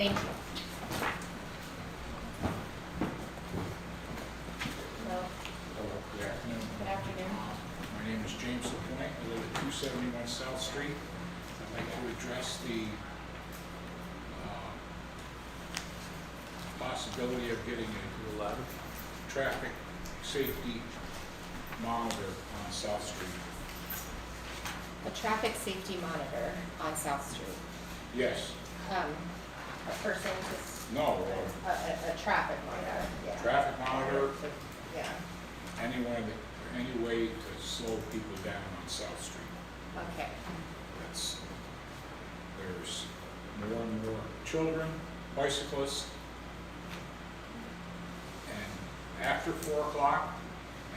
Thank you. Hello. Hello, good afternoon. Good afternoon. My name is James LaPointe. I live at 271 South Street. I'd like to address the possibility of getting a traffic safety monitor on South Street. A traffic safety monitor on South Street. Yes, A person just, no, a traffic monitor, yeah. traffic monitor, Yeah, any way to slow people down on South Street. okay. There's more and more children, bicyclists, and after 4 o'clock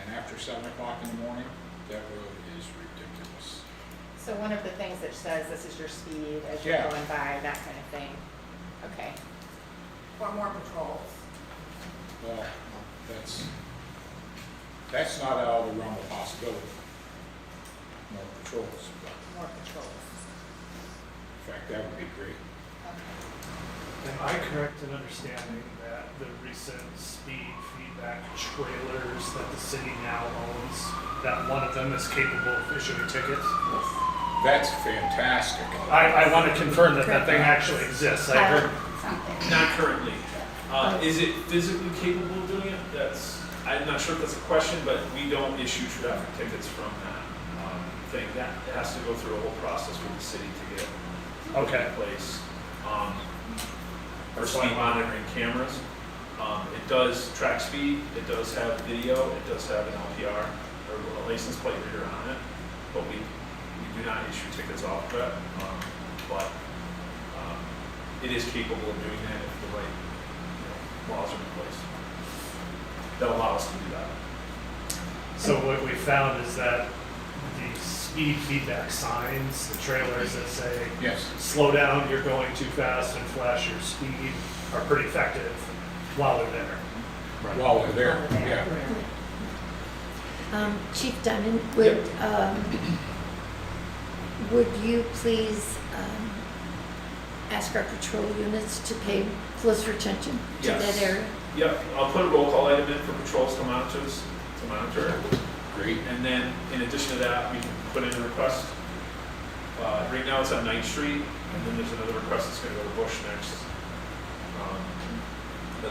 and after 7 o'clock in the morning, that road is ridiculous. So one of the things that says this is your speed as you're Yeah. going by, that kind of thing. Okay. Or more patrols. Well, that's not out of the realm of possibility. More patrols, but More patrols. in fact, that would be great. Okay. Am I correct in understanding that the recent speed feedback trailers that the city now owns, that one of them is capable of issuing tickets? That's fantastic. I want to confirm that that thing actually exists. I heard, Not currently. Is it physically capable of doing it? I'm not sure if that's a question, but we don't issue traffic tickets from that thing. That it has to go through a whole process with the city to get okay, in place. Our speed monitoring cameras. It does track speed. It does have video. It does have an LPR or a license plate reader on it, but we do not issue tickets off of that. But it is capable of doing that if the right laws are in place that allow us to do that. so what we found is that the speed feedback signs, the trailers that say, Yes, slow down, you're going too fast, and flash your speed, are pretty effective while they're there. while we're there, yeah. Chief Dunn, would you please ask our patrol units to pay closer attention to Yes. that area? Yep, I'll put a roll call item in for patrols to monitor it. Great. And then in addition to that, we can put in a request. Right now it's on 9th Street, and then there's another request that's gonna go to Bush next. The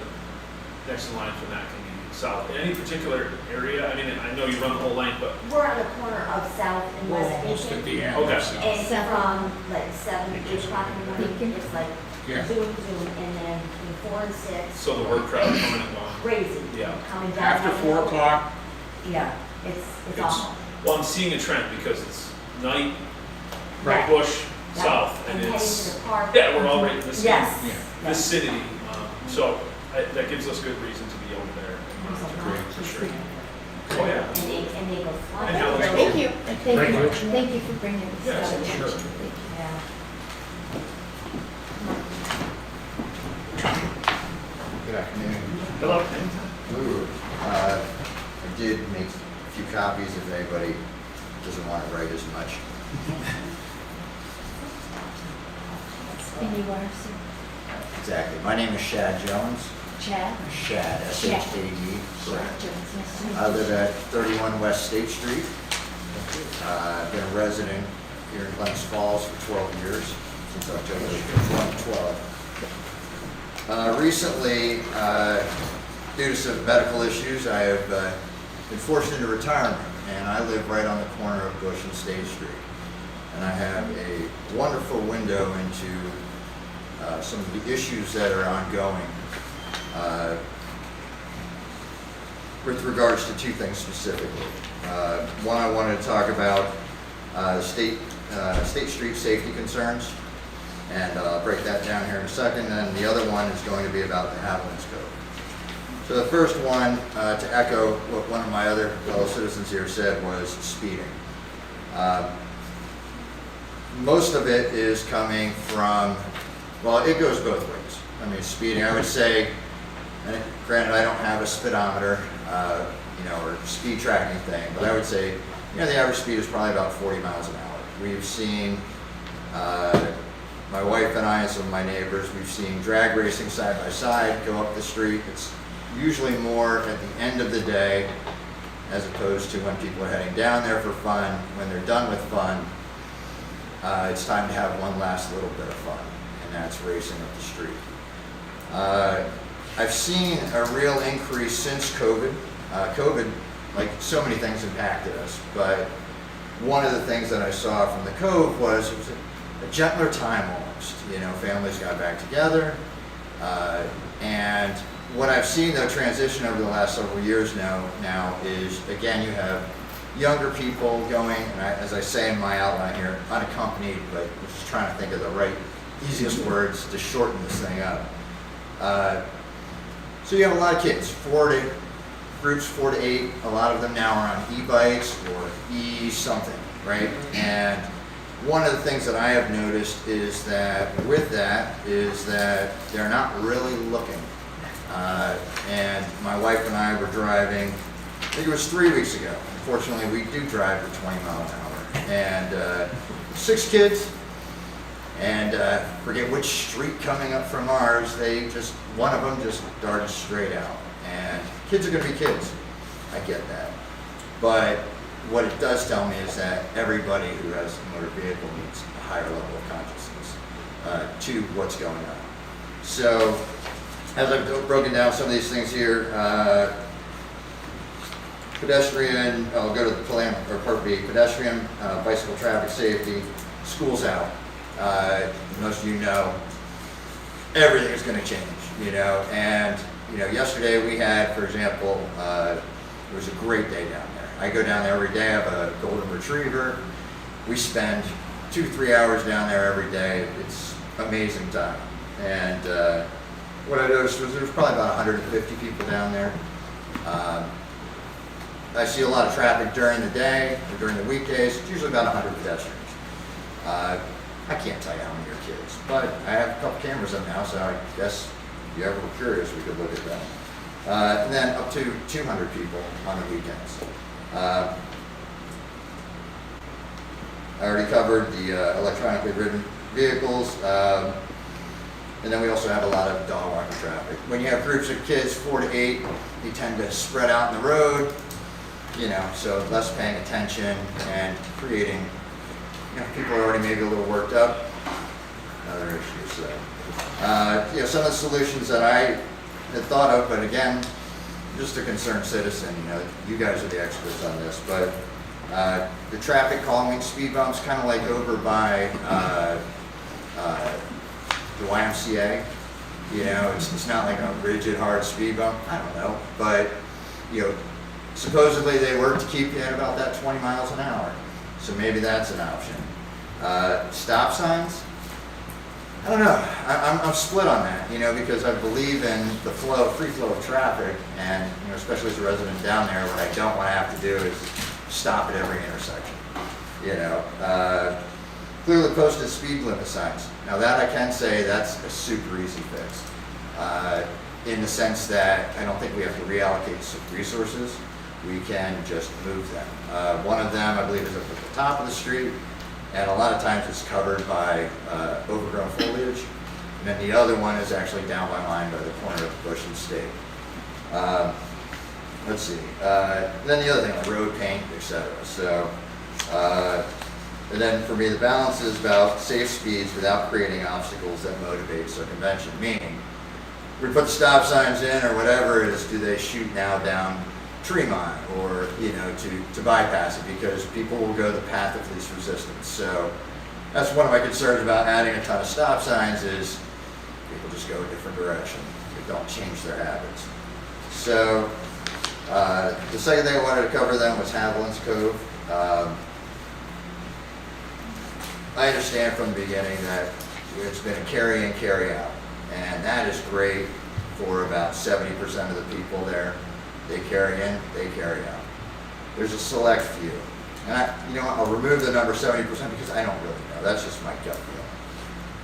next in line from that can be south. In any particular area, I mean, I know you run the whole length, but We're on the corner of South and We're West almost at Beacon. the end. Okay. so- And from like 7, 8 o'clock in the morning, Beacon. it's like Yeah. zoom, zoom, and then between 4 and 6, so the work crowd coming and going. crazy. Yeah. Coming down. After that 4 hill. o'clock, Yeah, it's awful. Well, I'm seeing a trend because it's night, Right. Bush, Yeah. south, and heading it's, to the park. yeah, we're all right in the same Yes. Yeah. yes. vicinity. So that gives us good reason to be over there. There's a lot Great, of for kids sure. there. Oh, yeah. And they go flying. And how- Thank you. Thank you for bringing this Yeah, to our sure. attention. Thank you. Yeah. Good afternoon. Hello? Ooh, I did make a few copies if anybody doesn't want to write as much. And you are, sir? Exactly. My name is Shad Jones. Chad? Shad, S-H-A-D. Chad Jones, nice to meet I you. live at 31 West State Street. I've been a resident here in Glens Falls for 12 years, since October 2012. Recently, due to some medical issues, I have been forced into retirement, and I live right on the corner of Bush and State Street. And I have a wonderful window into some of the issues that are ongoing with regards to 2 things specifically. One, I wanted to talk about State Street safety concerns, and I'll break that down here in a second. And the other one is going to be about the Havilands Code. So the first one, to echo what one of my other fellow citizens here said, was speeding. Most of it is coming from, well, it goes both ways. I mean, speeding, I would say, and granted, I don't have a speedometer, or speed tracking thing, but I would say, the average speed is probably about 40 miles an hour. We've seen my wife and I and some of my neighbors, we've seen drag racing side by side go up the street. It's usually more at the end of the day as opposed to when people are heading down there for fun. When they're done with fun, it's time to have one last little bit of fun, and that's racing up the street. I've seen a real increase since COVID. COVID, like so many things, impacted us, but one of the things that I saw from the Cove was it was a gentler time almost. You know, families got back together, and what I've seen though transition over the last several years now is, again, you have younger people going, and as I say in my outline here, unaccompanied, but I'm just trying to think of the right, easiest words to shorten this thing up. So you have a lot of kids, groups 4 to 8, a lot of them now are on e-bikes or e-something, right? And one of the things that I have noticed is that with that is that they're not really looking. And my wife and I were driving, I think it was 3 weeks ago. Unfortunately, we do drive at 20 miles an hour. And 6 kids, and forget which street coming up from ours, one of them just darted straight out. And kids are going to be kids. I get that. But what it does tell me is that everybody who has a motor vehicle needs a higher level of consciousness to what's going on. So, as I've broken down some of these things here, pedestrian, I'll go to the plan, or part B, pedestrian, bicycle traffic safety, school's out. Most of you know, everything is going to change, you know, and yesterday we had, for example, it was a great day down there. I go down there every day. I have a golden retriever. We spend 2-3 hours down there every day. It's amazing time. And what I noticed was there was probably about 150 people down there. I see a lot of traffic during the day or during the weekdays. It's usually about 100 pedestrians. I can't tell you how many are kids, but I have a couple cameras up now, so I guess if you ever were curious, we could look at them. And then up to 200 people on the weekends. I already covered the electronically ridden vehicles, and then we also have a lot of dog walker traffic. When you have groups of kids, 4 to 8, they tend to spread out in the road, so less paying attention and creating, people are already maybe a little worked up. Another issue. So, some of the solutions that I had thought of, but again, just a concerned citizen, you guys are the experts on this, but the traffic calming speed bumps, kind of like over by the YMCA, it's not like a rigid, hard speed bump, I don't know, but, supposedly they work to keep you at about that 20 miles an hour, so maybe that's an option. Stop signs, I don't know. I'm split on that, because I believe in the free flow of traffic, and especially as a resident down there, what I don't want to have to do is stop at every intersection. Clearly posted speed limit signs. Now that I can say that's a super easy fix, in the sense that I don't think we have to reallocate some resources. We can just move them. One of them, I believe, is up at the top of the street. And a lot of times it's covered by overgrown foliage. And then the other one is actually down by mine by the corner of Bush and State. Let's see. Then the other thing, like road paint, etc. So, and then for me, the balance is about safe speeds without creating obstacles that motivate circumvention. Meaning, we put the stop signs in or whatever it is, do they shoot now down Tremont or to bypass it, because people will go the path of least resistance. So that's one of my concerns about adding a ton of stop signs is people just go a different direction. They don't change their habits. So the second thing I wanted to cover then was Haviland's Cove. I understand from the beginning that it's been a carry in, carry out, and that is great for about 70% of the people there. They carry in, they carry out. There's a select few. And I'll remove the number 70% because I don't really know. That's just my gut feeling.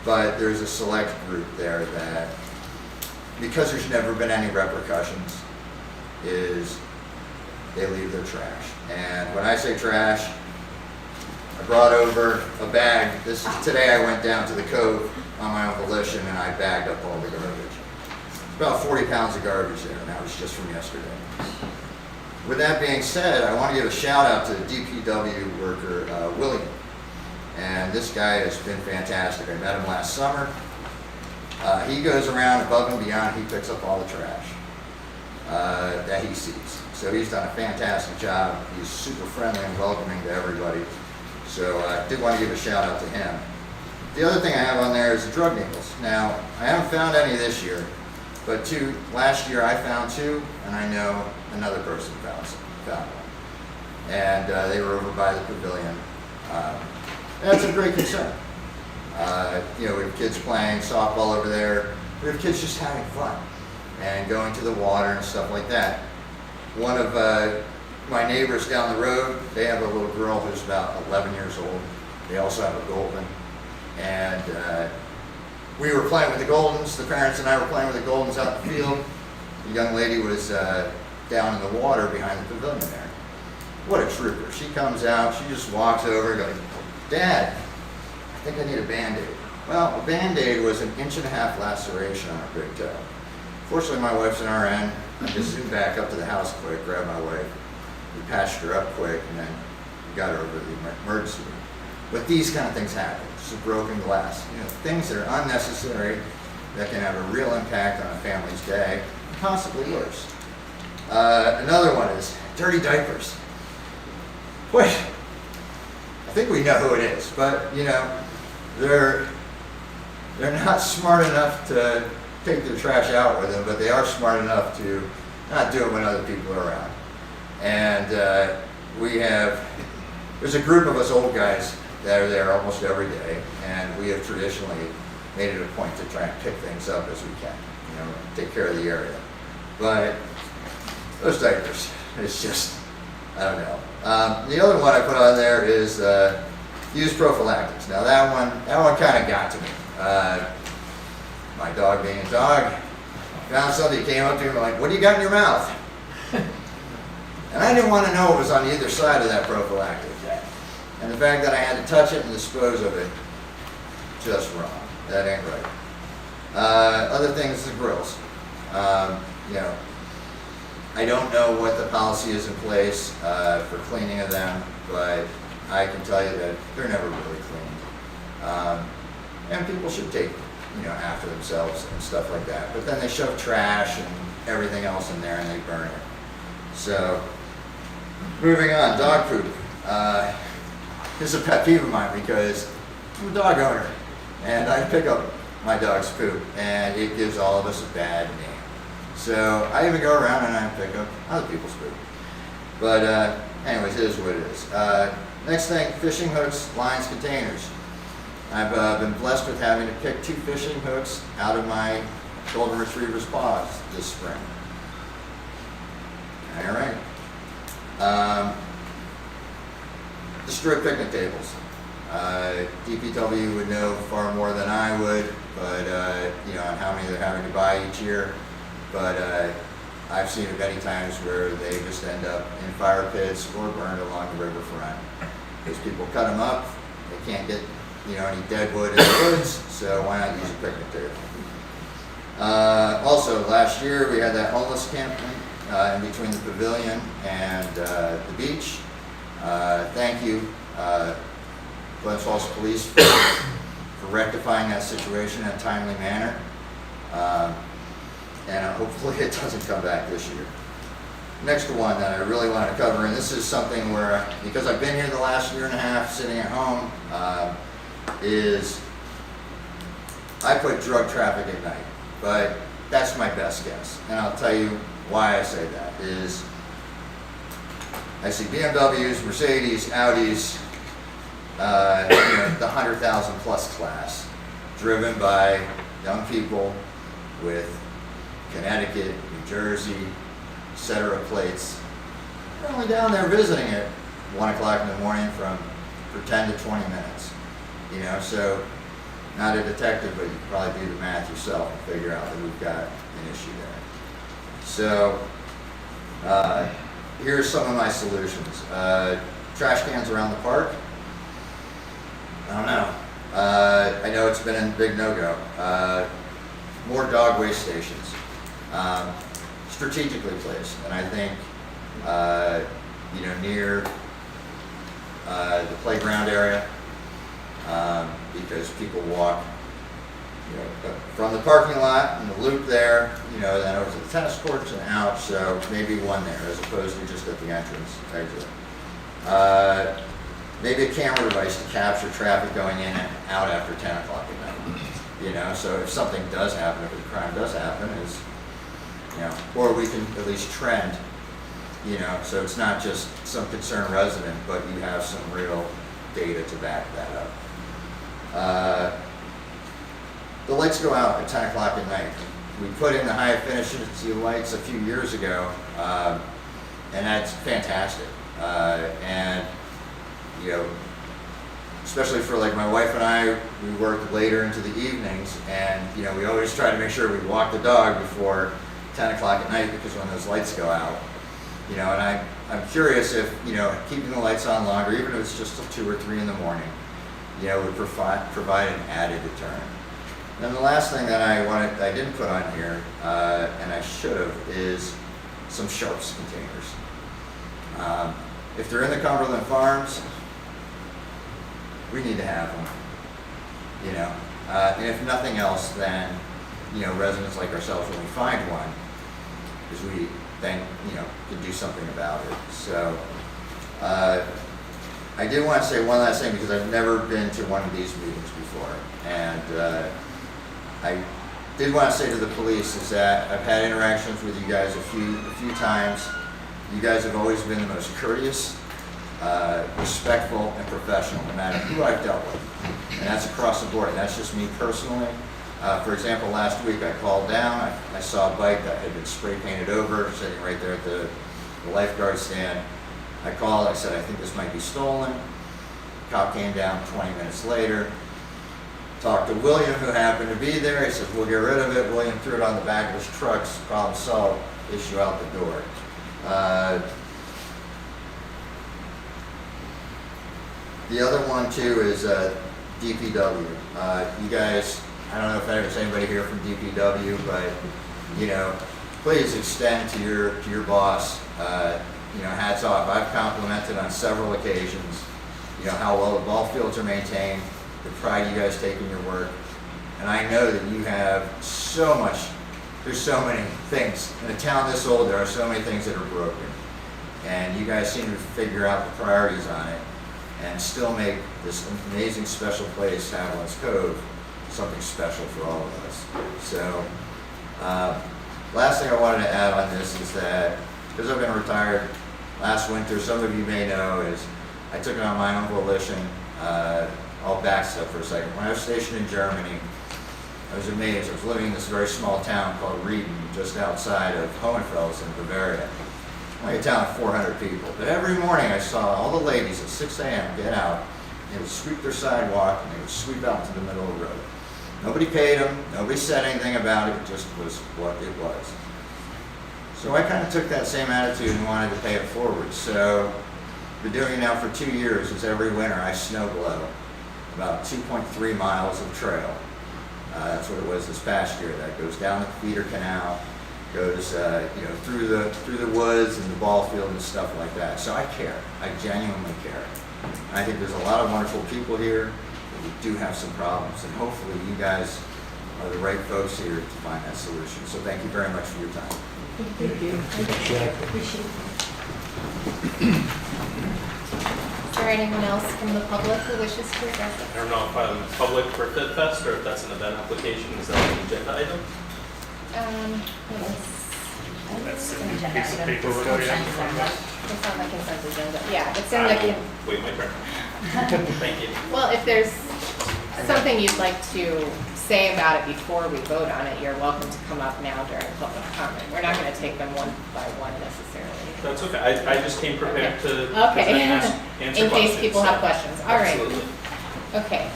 But there's a select group there that, because there's never been any repercussions, is they leave their trash. And when I say trash, I brought over a bag. Today I went down to the Cove on my own volition and I bagged up all the garbage. About 40 pounds of garbage there, and that was just from yesterday. With that being said, I want to give a shout out to the DPW worker, William. And this guy has been fantastic. I met him last summer. He goes around above and beyond. He picks up all the trash that he sees. So he's done a fantastic job. He's super friendly and welcoming to everybody. So I did want to give a shout out to him. The other thing I have on there is the drug needles. Now, I haven't found any this year, but last year I found 2, and I know another person found one. And they were over by the pavilion. That's a great concern. We have kids playing softball over there. We have kids just having fun and going to the water and stuff like that. One of my neighbors down the road, they have a little girl who's about 11 years old. They also have a Golden. And we were playing with the Goldens. The parents and I were playing with the Goldens out in the field. The young lady was down in the water behind the pavilion there. What a trooper. She comes out, she just walks over and goes, "Dad, I think I need a Band-Aid." Well, a Band-Aid was an 1.5-inch laceration on her big toe. Fortunately, my wife's an RN. I just zoomed back up to the house quick, grabbed my wife. We patched her up quick, and then we got her over to the emergency room. But these kind of things happen. Just a broken glass. Things that are unnecessary that can have a real impact on a family's day, and possibly worse. Another one is dirty diapers. Wait, I think we know who it is, but they're not smart enough to take their trash out with them, but they are smart enough to not do it when other people are around. And there's a group of us old guys that are there almost every day, and we have traditionally made it a point to try and pick things up as we can, take care of the area. But those diapers, it's just, I don't know. The other one I put on there is use prophylactics. Now that one kind of got to me. My dog being a dog, found somebody came up to me like, "What do you got in your mouth?" And I didn't want to know what was on either side of that prophylactic. And the fact that I had to touch it and dispose of it, just wrong. That ain't right. Other things, the grills. I don't know what the policy is in place for cleaning of them, but I can tell you that they're never really cleaned. And people should take, after themselves and stuff like that. But then they shove trash and everything else in there and they burn it. So, moving on, dog poop. This is a pet peeve of mine because I'm a dog owner and I pick up my dog's poop and it gives all of us a bad name. So I even go around and I pick up other people's poop. But anyways, it is what it is. Next thing, fishing hooks, lines, containers. I've been blessed with having to pick 2 fishing hooks out of my Golden Retriever's paws this spring. All right. Destroy picnic tables. DPW would know far more than I would, but on how many they're having to buy each year. But I've seen it many times where they just end up in fire pits or burned along the riverfront because people cut them up. They can't get any dead wood in the woods, so why not use a picnic table? Also, last year we had that homeless camping in between the pavilion and the beach. Thank you, Glens Police, for rectifying that situation in a timely manner. And hopefully it doesn't come back this year. Next one that I really want to cover, and this is something where, because I've been here the last 1.5 years sitting at home, is I put drug traffic at night, but that's my best guess. And I'll tell you why I say that is I see BMWs, Mercedes, Audis, the 100,000 plus class, driven by young people with Connecticut, New Jersey, etc. plates. They're only down there visiting at 1 o'clock in the morning for 10 to 20 minutes. So not a detective, but you can probably do the math yourself and figure out that we've got an issue there. So here's some of my solutions. Trash cans around the park. I don't know. I know it's been a big no-go. More dog waste stations, strategically placed, and I think, near the playground area, because people walk, from the parking lot and the loop there, then over to the tennis courts and out, so maybe one there as opposed to just at the entrance exit. Maybe a camera device to capture traffic going in and out after 10 o'clock at night. So if something does happen, if a crime does happen, or we can at least trend, so it's not just some concerned resident, but you have some real data to back that up. The lights go out at 10 o'clock at night. We put in the high efficiency lights a few years ago, and that's fantastic. And especially for like my wife and I, we work later into the evenings, and we always try to make sure we walk the dog before 10 o'clock at night, because when those lights go out, and I'm curious if keeping the lights on longer, even if it's just till 2 or 3 in the morning, would provide an added deterrent. And the last thing that I didn't put on here, and I should have, is some sharps containers. If they're in the Cumberland Farms, we need to have them. And if nothing else, then residents like ourselves, when we find one, is we then can do something about it. So I did want to say one last thing, because I've never been to one of these meetings before, and I did want to say to the police is that I've had interactions with you guys a few times. You guys have always been the most courteous, respectful, and professional, no matter who I've dealt with. And that's across the board, and that's just me personally. For example, last week I called down, I saw a bike that had been spray painted over, sitting right there at the lifeguard stand. I called, I said, I think this might be stolen. Cop came down 20 minutes later, talked to William, who happened to be there. He said, we'll get rid of it. William threw it on the back of his truck, problem solved, issue out the door. The other one too is DPW. You guys, I don't know if there's anybody here from DPW, but please extend to your boss. Hats off. I've complimented on several occasions, how well the ball fields are maintained, the pride you guys take in your work, and I know that you have so much. There's so many things in a town this old. There are so many things that are broken, and you guys seem to figure out the priorities on it, and still make this amazing special place, Haviland's Cove, something special for all of us. So, last thing I wanted to add on this is that, because I've been retired last winter, some of you may know, is I took it on my own volition. I'll backstep for a second. When I was stationed in Germany, I was amazed. I was living in this very small town called Rieden, just outside of Hohenfels in Bavaria. Only a town of 400 people. But every morning I saw all the ladies at 6 a.m. get out. They would sweep their sidewalk, and they would sweep out to the middle of the road. Nobody paid them. Nobody said anything about it. It just was what it was. So I kind of took that same attitude and wanted to pay it forward. So I've been doing it now for 2 years. It's every winter I snow blow about 2.3 miles of trail. That's what it was this past year. That goes down the feeder canal, goes through the woods and the ball field and stuff like that. So I care. I genuinely care. I think there's a lot of wonderful people here, but we do have some problems, and hopefully you guys are the right folks here to find that solution. So thank you very much for your time. Thank you. Appreciate it. Is there anyone else from the public who wishes to address I us? don't know if I'm public for Fit Fest or if that's an event application. Is that an agenda item? Yes. That's It's an a agenda piece of item. paper. It's Yeah. consent agenda. It's on the consent agenda. Yeah, it's in I the, will wait my turn. Thank you. well, if there's something you'd like to say about it before we vote on it, you're welcome to come up now during public comment. We're not gonna take them one by one necessarily. That's okay. I just came prepared to Okay. present and answer In case questions, people so- have questions. All right. Absolutely. Okay.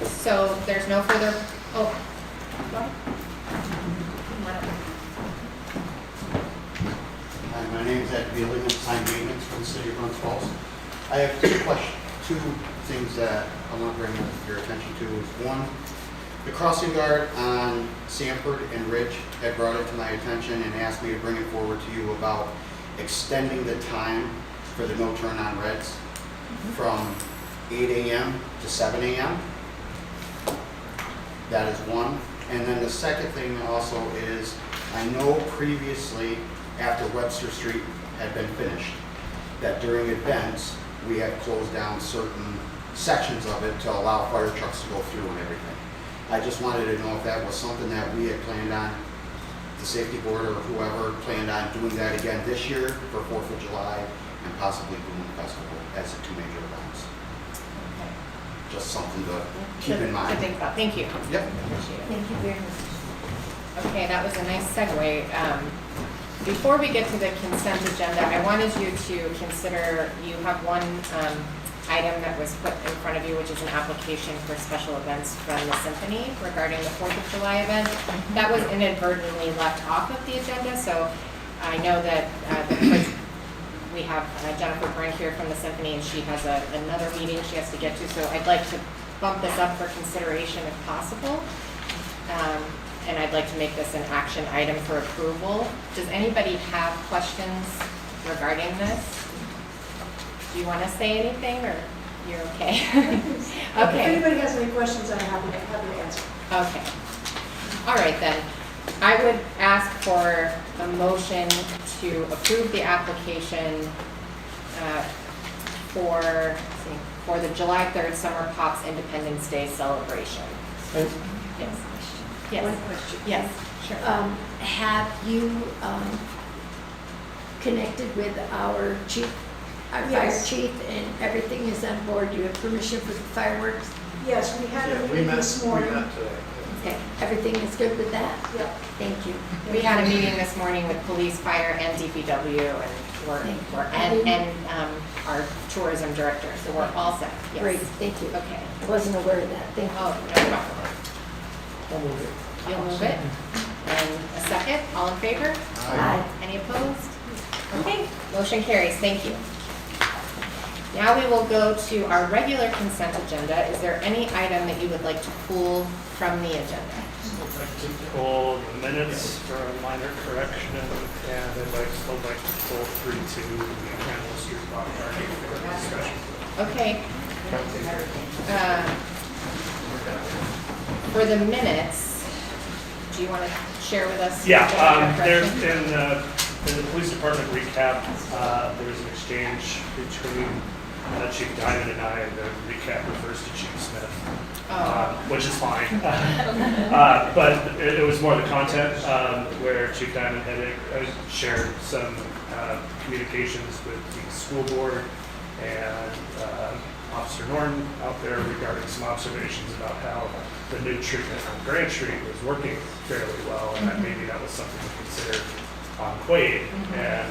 So there's no further, oh. go ahead. Hi, my name is Ed Bealing, I'm sign maintenance for the city of Glens Falls. I have two questions. two things that I want to bring your attention to. Is one, the crossing guard on Sanford and Ridge had brought it to my attention and asked me to bring it forward to you about extending the time for the no turn on reds from 8 a.m. to 7 a.m. That is one. And then the second thing also is, I know previously, after Webster Street had been finished, that during events, we had closed down certain sections of it to allow fire trucks to go through and everything. I just wanted to know if that was something that we had planned on, the safety board or whoever planned on doing that again this year for 4th of July and possibly doing the festival as the two major events. Okay. Just something to keep in To mind. think about, thank you. Yep. Appreciate it. Thank you very much. Okay, that was a nice segue. Before we get to the consent agenda, I wanted you to consider, you have one item that was put in front of you, which is an application for special events from the Symphony regarding the 4th of July event. That was inadvertently left off of the agenda, so I know that we have Jennifer Brink here from the Symphony, and she has another meeting she has to get to, so I'd like to bump this up for consideration if possible. And I'd like to make this an action item for approval. Does anybody have questions regarding this? Do you want to say anything, or you're okay? If Okay, anybody has any questions, I'm happy to answer. okay. All right then. I would ask for a motion to approve the application for the July 3rd Summer Pops Independence Day celebration. Yes. Yes. One question. Yes, sure. Have you connected with our chief, our fire Yes. chief, and everything is on board? You have permission for the fireworks? Yes, we had a Yeah, we meeting met, this we morning. met today. Okay, everything is good with that? Yep. Thank you. We had a meeting this morning with police, fire, and DPW, and our tourism director, so we're all set. Yes. Great, thank you. Okay. I wasn't aware of that, thank you. Oh, no problem. You'll move it. And a second, all in favor? Aye. Any opposed? Okay, motion carries, thank you. Now we will go to our regular consent agenda. Is there any item that you would like to pull from the agenda? I'd like to pull the minutes for a minor correction, and I'd still like to pull 3-2 the Randall Street block party for discussion. Okay. For the minutes, do you want to share with us? Yeah, the there's correction? in the police department recap, there's an exchange between Chief Diamond and I, and the recap refers to Chief Smith, which is fine. But it was more the content, where Chief Diamond had shared some communications with the school board and Officer Norton out there regarding some observations about how the new treatment on Grand Street was working fairly well, and that maybe that was something to consider on Quaid. And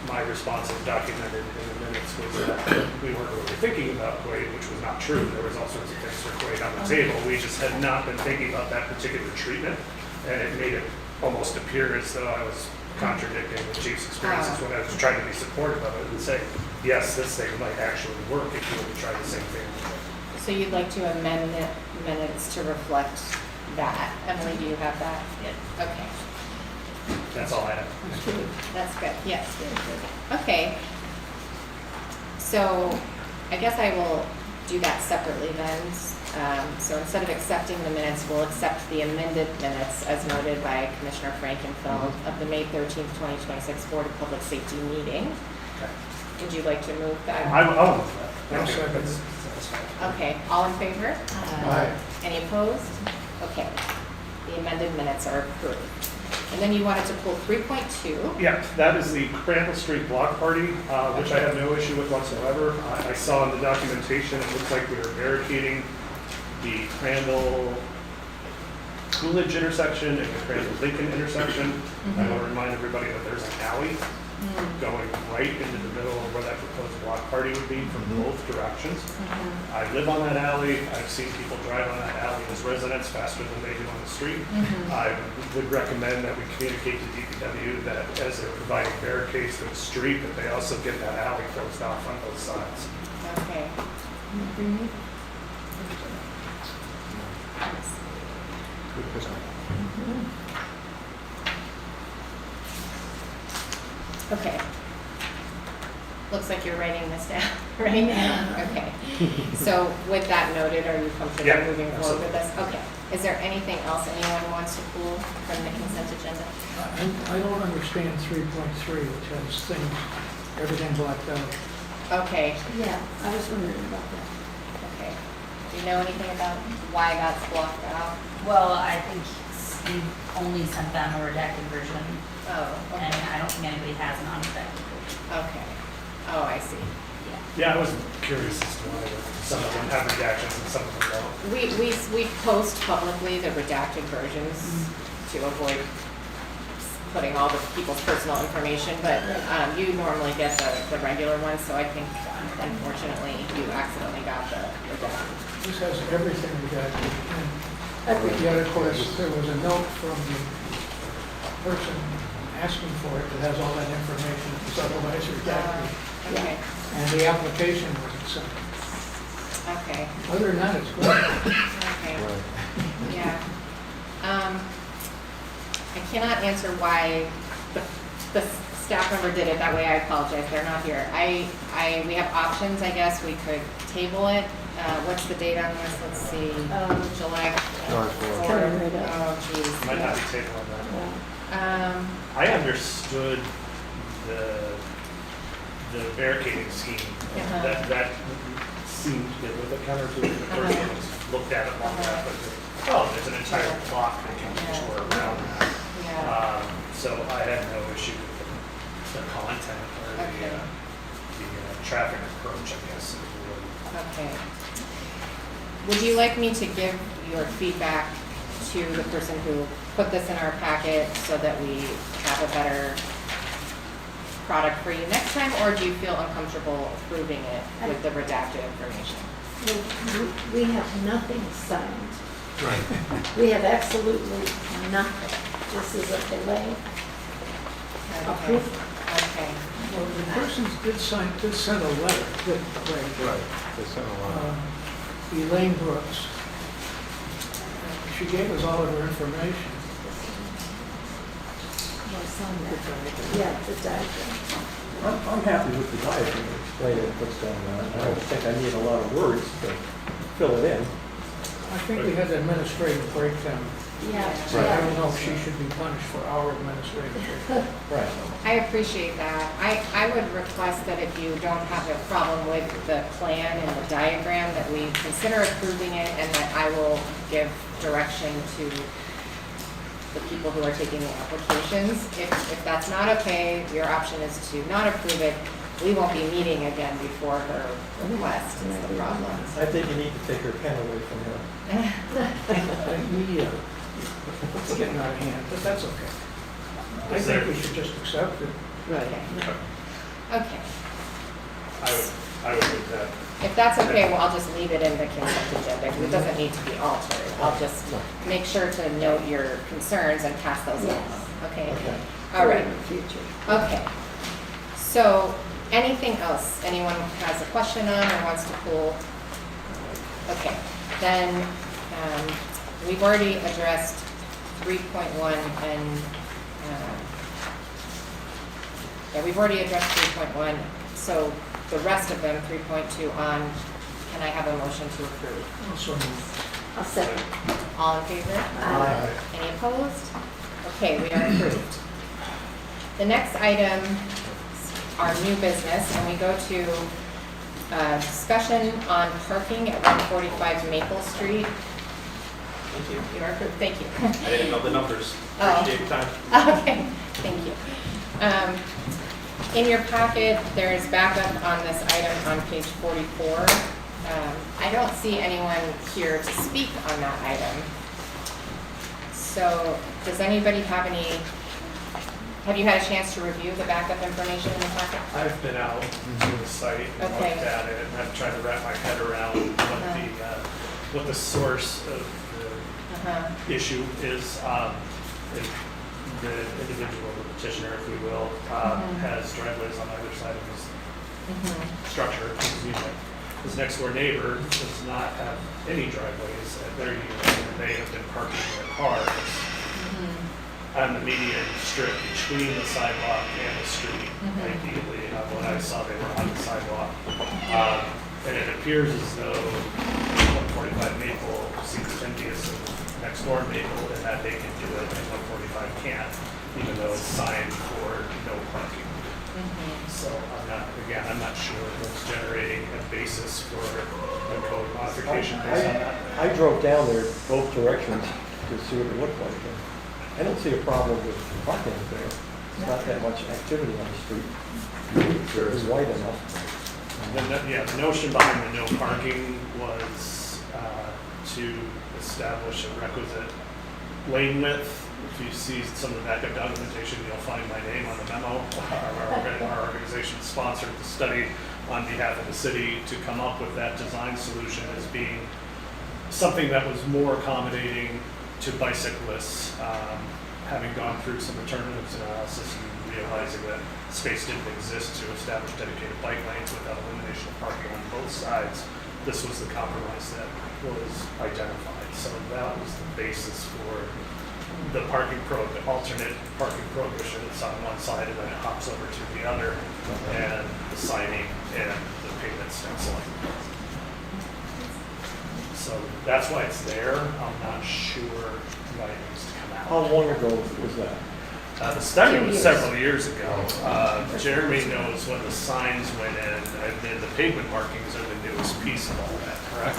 my response is documented in the minutes was that we weren't really thinking about Quaid, which was not true. There was all sorts of things for Quaid on the table. We just had not been thinking about that particular treatment, and it made it almost appear as though I was contradicting the chief's experiences when I was trying to be supportive of it and say, yes, this thing might actually work if you were to try the same thing. So you'd like to amend the minutes to reflect that? Emily, do you have that? Yeah. Okay. That's all I have. That's good, yes. Okay. So I guess I will do that separately then. So instead of accepting the minutes, we'll accept the amended minutes as noted by Commissioner Frankenfeld of the May 13th, 2026 Board of Public Safety meeting. Would you like to move that? I'll move that. That's- Okay, all in favor? Aye. Any opposed? Okay, the amended minutes are approved. And then you wanted to pull 3.2. Yeah, that is the Crandall Street block party, which I have no issue with whatsoever. I saw in the documentation, it looks like we were barricading the Crandall Coolidge intersection and the Crandall Lincoln intersection. I want to remind everybody that there's an alley going right into the middle of where that proposed block party would be from both directions. I live on that alley. I've seen people drive on that alley as residents faster than they do on the street. I would recommend that we communicate to DPW that as they're providing barricades to the street, that they also get that alley closed off on both sides. Okay. Never knew. Okay. Looks like you're writing this down, right? Yeah. Okay. So with that noted, are you comfortable Yeah, moving forward with absolutely. this? Okay. Is there anything else anyone wants to pull from the consent agenda? I don't understand 3.3, which has things, everything blacked out. Okay, Yeah, I was wondering about that. okay. Do you know anything about why that's blocked out? Well, I think Steve only sent them a redacted version, Oh, and okay. I don't think anybody has an unredacted version. Okay. Oh, I see. Yeah, I was curious as to why some of them have redactions and some of them don't. We post publicly the redacted versions to avoid putting all the people's personal information, but you normally get the regular ones, so I think unfortunately you accidentally got the redacted. This has everything redacted. And yet, of course, there was a note from the person asking for it that has all that information, it's otherwise redacted. Okay, And the application wasn't sent. okay, Other than that, it's great. okay. Yeah. I cannot answer why the staff member did it that way. I apologize. They're not here. We have options, I guess. We could table it. What's the date on this? Let's see. July 4th. Coming right up. Oh, geez. Might not be taken on that. Yeah. I understood the barricading scheme. Uh-huh. That seemed good with the counter to the person looked at it long enough. But, oh, there's an entire block that can Yeah. tour around that. Yeah. So I had no issue with the content or Okay. the traffic approach, I guess. if you would. Okay. Would you like me to give your feedback to the person who put this in our packet so that we have a better product for you next time, or do you feel uncomfortable approving it with the redacted information? We have nothing signed. We have absolutely nothing. This is a delay. Okay. Approved. Okay. Well, the person did send a letter, didn't they? Right, they sent a lot. Elaine Brooks. She gave us all of her information. What's on that? Yeah, the diagram. I'm happy with the diagram, explaining what's going on. I don't think I need a lot of words to fill it in. I think we had the administrative breakdown. Yeah. So I don't know if she should be punished for our administrative breakdown. Right. I appreciate that. I would request that if you don't have a problem with the plan and the diagram, that we consider approving it, and that I will give direction to the people who are taking the applications. If that's not okay, your option is to not approve it. We won't be meeting again before her request is the problem. I think you need to take her pen away from her. It's getting out of hand, but that's okay. I Is think there- we should just accept it. Okay. Okay. I would do that. If that's okay, well, I'll just leave it in the consent agenda, because it doesn't need to be altered. I'll just make sure to note your concerns and pass those Yes. on. Okay? Okay. All right. In the future. Okay. So, anything else anyone has a question on or wants to pull? Okay, then, we've already addressed 3.1 and, yeah, we've already addressed 3.1, so the rest of them, 3.2 on, can I have a motion to approve? Also, I'll second. All in favor? Aye. Any opposed? Okay, we are approved. The next item are new business, and we go to discussion on parking at 145 Maple Street. Thank you. You are approved, thank you. I didn't know the numbers. Oh. Appreciate your time. Okay, thank you. In your packet, there's backup on this item on page 44. I don't see anyone here to speak on that item. So, does anybody have you had a chance to review the backup information in the packet? I've been out to the site and Okay. looked at it, and I've tried to wrap my head around what the source of Uh-huh. the issue is. The individual, the petitioner, if we will, has driveways on either side of his Mhm. structure, his unit. his next door neighbor does not have any driveways at their unit, and they have been parking their cars on the median strip between the sidewalk and the street. Ideally, when I saw they were on the sidewalk. And it appears as though 145 Maple seems envious of next door Maple and that they can do it and 145 can't, even though it's signed for no parking. So I'm not sure what's generating a basis for a code modification based on that. I drove down there both directions to see what it looked like. And I don't see a problem with parking there. It's not that much activity on the street. It's wide enough. The notion behind the no parking was to establish a requisite lane width. If you see some of the backup documentation, you'll find my name on the memo. Our organization sponsored the study on behalf of the city to come up with that design solution as being something that was more accommodating to bicyclists, having gone through some alternatives analysis and realizing that space didn't exist to establish dedicated bike lanes without elimination of parking on both sides. This was the compromise that was identified. So that was the basis for the alternate parking prohibition. It's on one side and then it hops over to the other, and the signing and the pavement stenciling. So that's why it's there. I'm not sure why it needs to come out. How long ago was that? The study was several years ago. Jeremy knows when the signs went in, and then the pavement markings are the newest piece of all that, correct?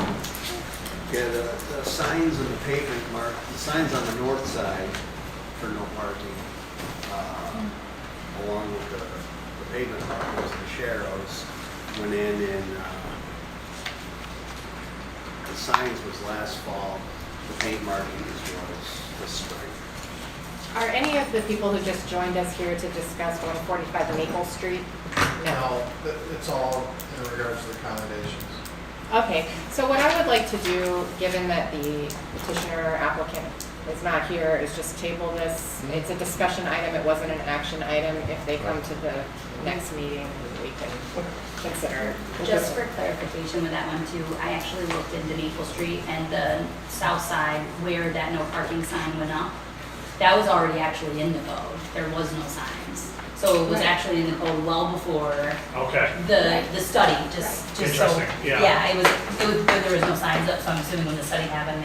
Yeah, the signs and the pavement the signs on the north side for no parking, along with the pavement markings, the sharrows, went in, the signs was last fall, the paint markings was this spring. Are any of the people who just joined us here to discuss 145 Maple Street? No, it's all in regards to the accommodations. Okay, so what I would like to do, given that the petitioner applicant is not here, is just table this. It's a discussion item, it wasn't an action item. If they come to the next meeting, we can consider it. Just for clarification with that one too, I actually looked into Maple Street and the south side where that no parking sign went up. That was already actually in the code. There was no signs. So it was actually in the code well before the study, just so. Interesting, yeah. Yeah, it was, there was no signs up, so I'm assuming when the study happened,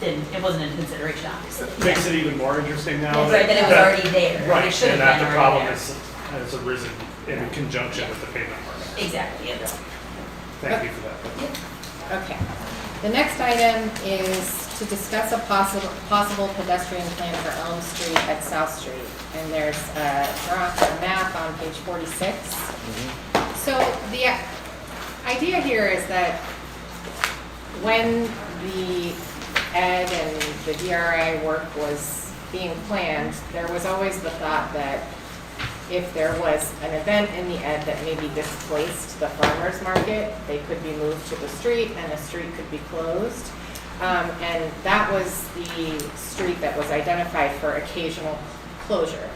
it wasn't in consideration, obviously. Makes it even more interesting now. That's right, that it was already there. Right, It should have and that been the already problem there. has arisen in conjunction with the pavement markings. Exactly, yeah. Thank you for that. Okay. The next item is to discuss a possible pedestrian plan for Elm Street at South Street. And there's a map on page 46. So the idea here is that when the ED and the DRI work was being planned, there was always the thought that if there was an event in the ED that maybe displaced the farmer's market, they could be moved to the street and the street could be closed. And that was the street that was identified for occasional closure.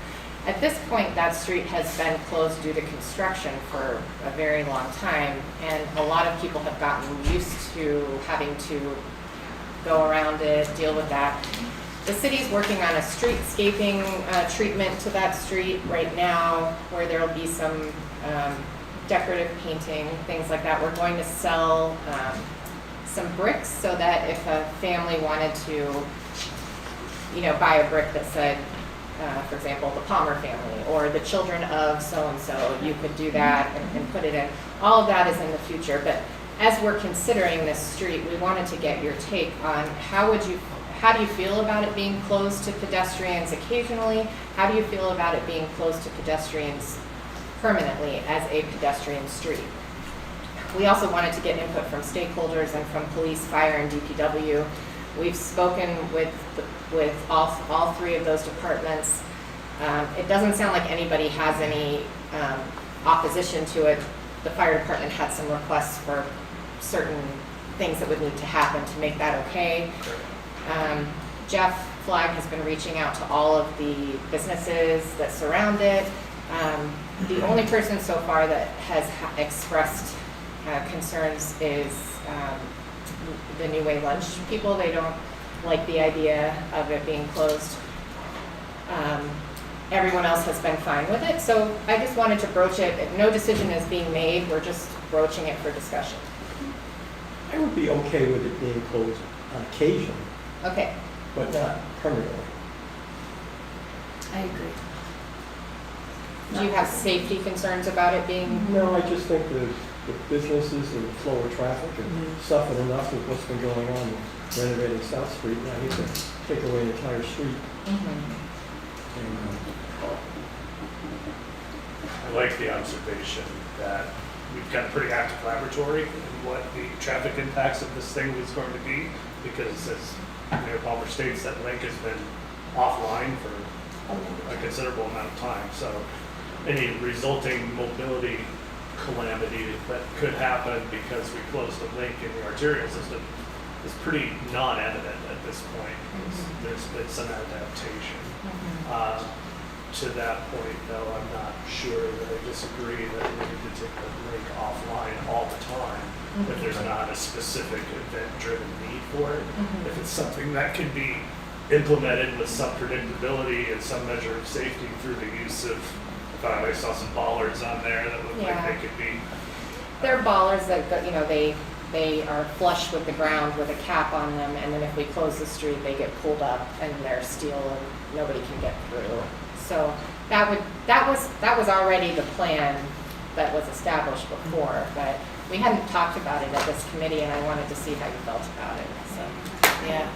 At this point, that street has been closed due to construction for a very long time, and a lot of people have gotten used to having to go around it, deal with that. The city's working on a streetscaping treatment to that street right now, where there'll be some decorative painting, things like that. We're going to sell some bricks so that if a family wanted to, buy a brick that said, for example, the Palmer family or the children of so-and-so, you could do that and put it in. All of that is in the future, but as we're considering this street, we wanted to get your take on how do you feel about it being closed to pedestrians occasionally? How do you feel about it being closed to pedestrians permanently as a pedestrian street? We also wanted to get input from stakeholders and from police, fire, and DPW. We've spoken with all three of those departments. It doesn't sound like anybody has any opposition to it. The fire department had some requests for certain things that would need to happen to make that okay. Jeff Flagg has been reaching out to all of the businesses that surround it. The only person so far that has expressed concerns is the New Way lunch people. They don't like the idea of it being closed. Everyone else has been fine with it, so I just wanted to broach it. No decision is being made, we're just broaching it for discussion. I would be okay with it being closed on occasion, Okay, but not permanently. I agree. do you have safety concerns about it being? No, I just think the businesses and the flow of traffic have suffered enough with what's been going on with renovating South Street, and I hate to take away an entire street. And, I like the observation that we've got a pretty active laboratory in what the traffic impacts of this thing was going to be, because as Mayor Palmer states, that link has been offline for a considerable amount of time. So any resulting mobility calamity that could happen because we closed a link in the arterial system is pretty non-evident at this point. There's been some adaptation. To that point, though, I'm not sure that I disagree that we need to take the link offline all the time if there's not a specific event-driven need for it. If it's something that can be implemented with some predictability and some measure of safety through the use of, I saw some bollards on there that look like they could be. They're ballers that, they are flush with the ground with a cap on them, and then if we close the street, they get pulled up and they're steel and nobody can get through. So that was already the plan that was established before, but we hadn't talked about it at this committee, and I wanted to see how you felt about it, so, yeah.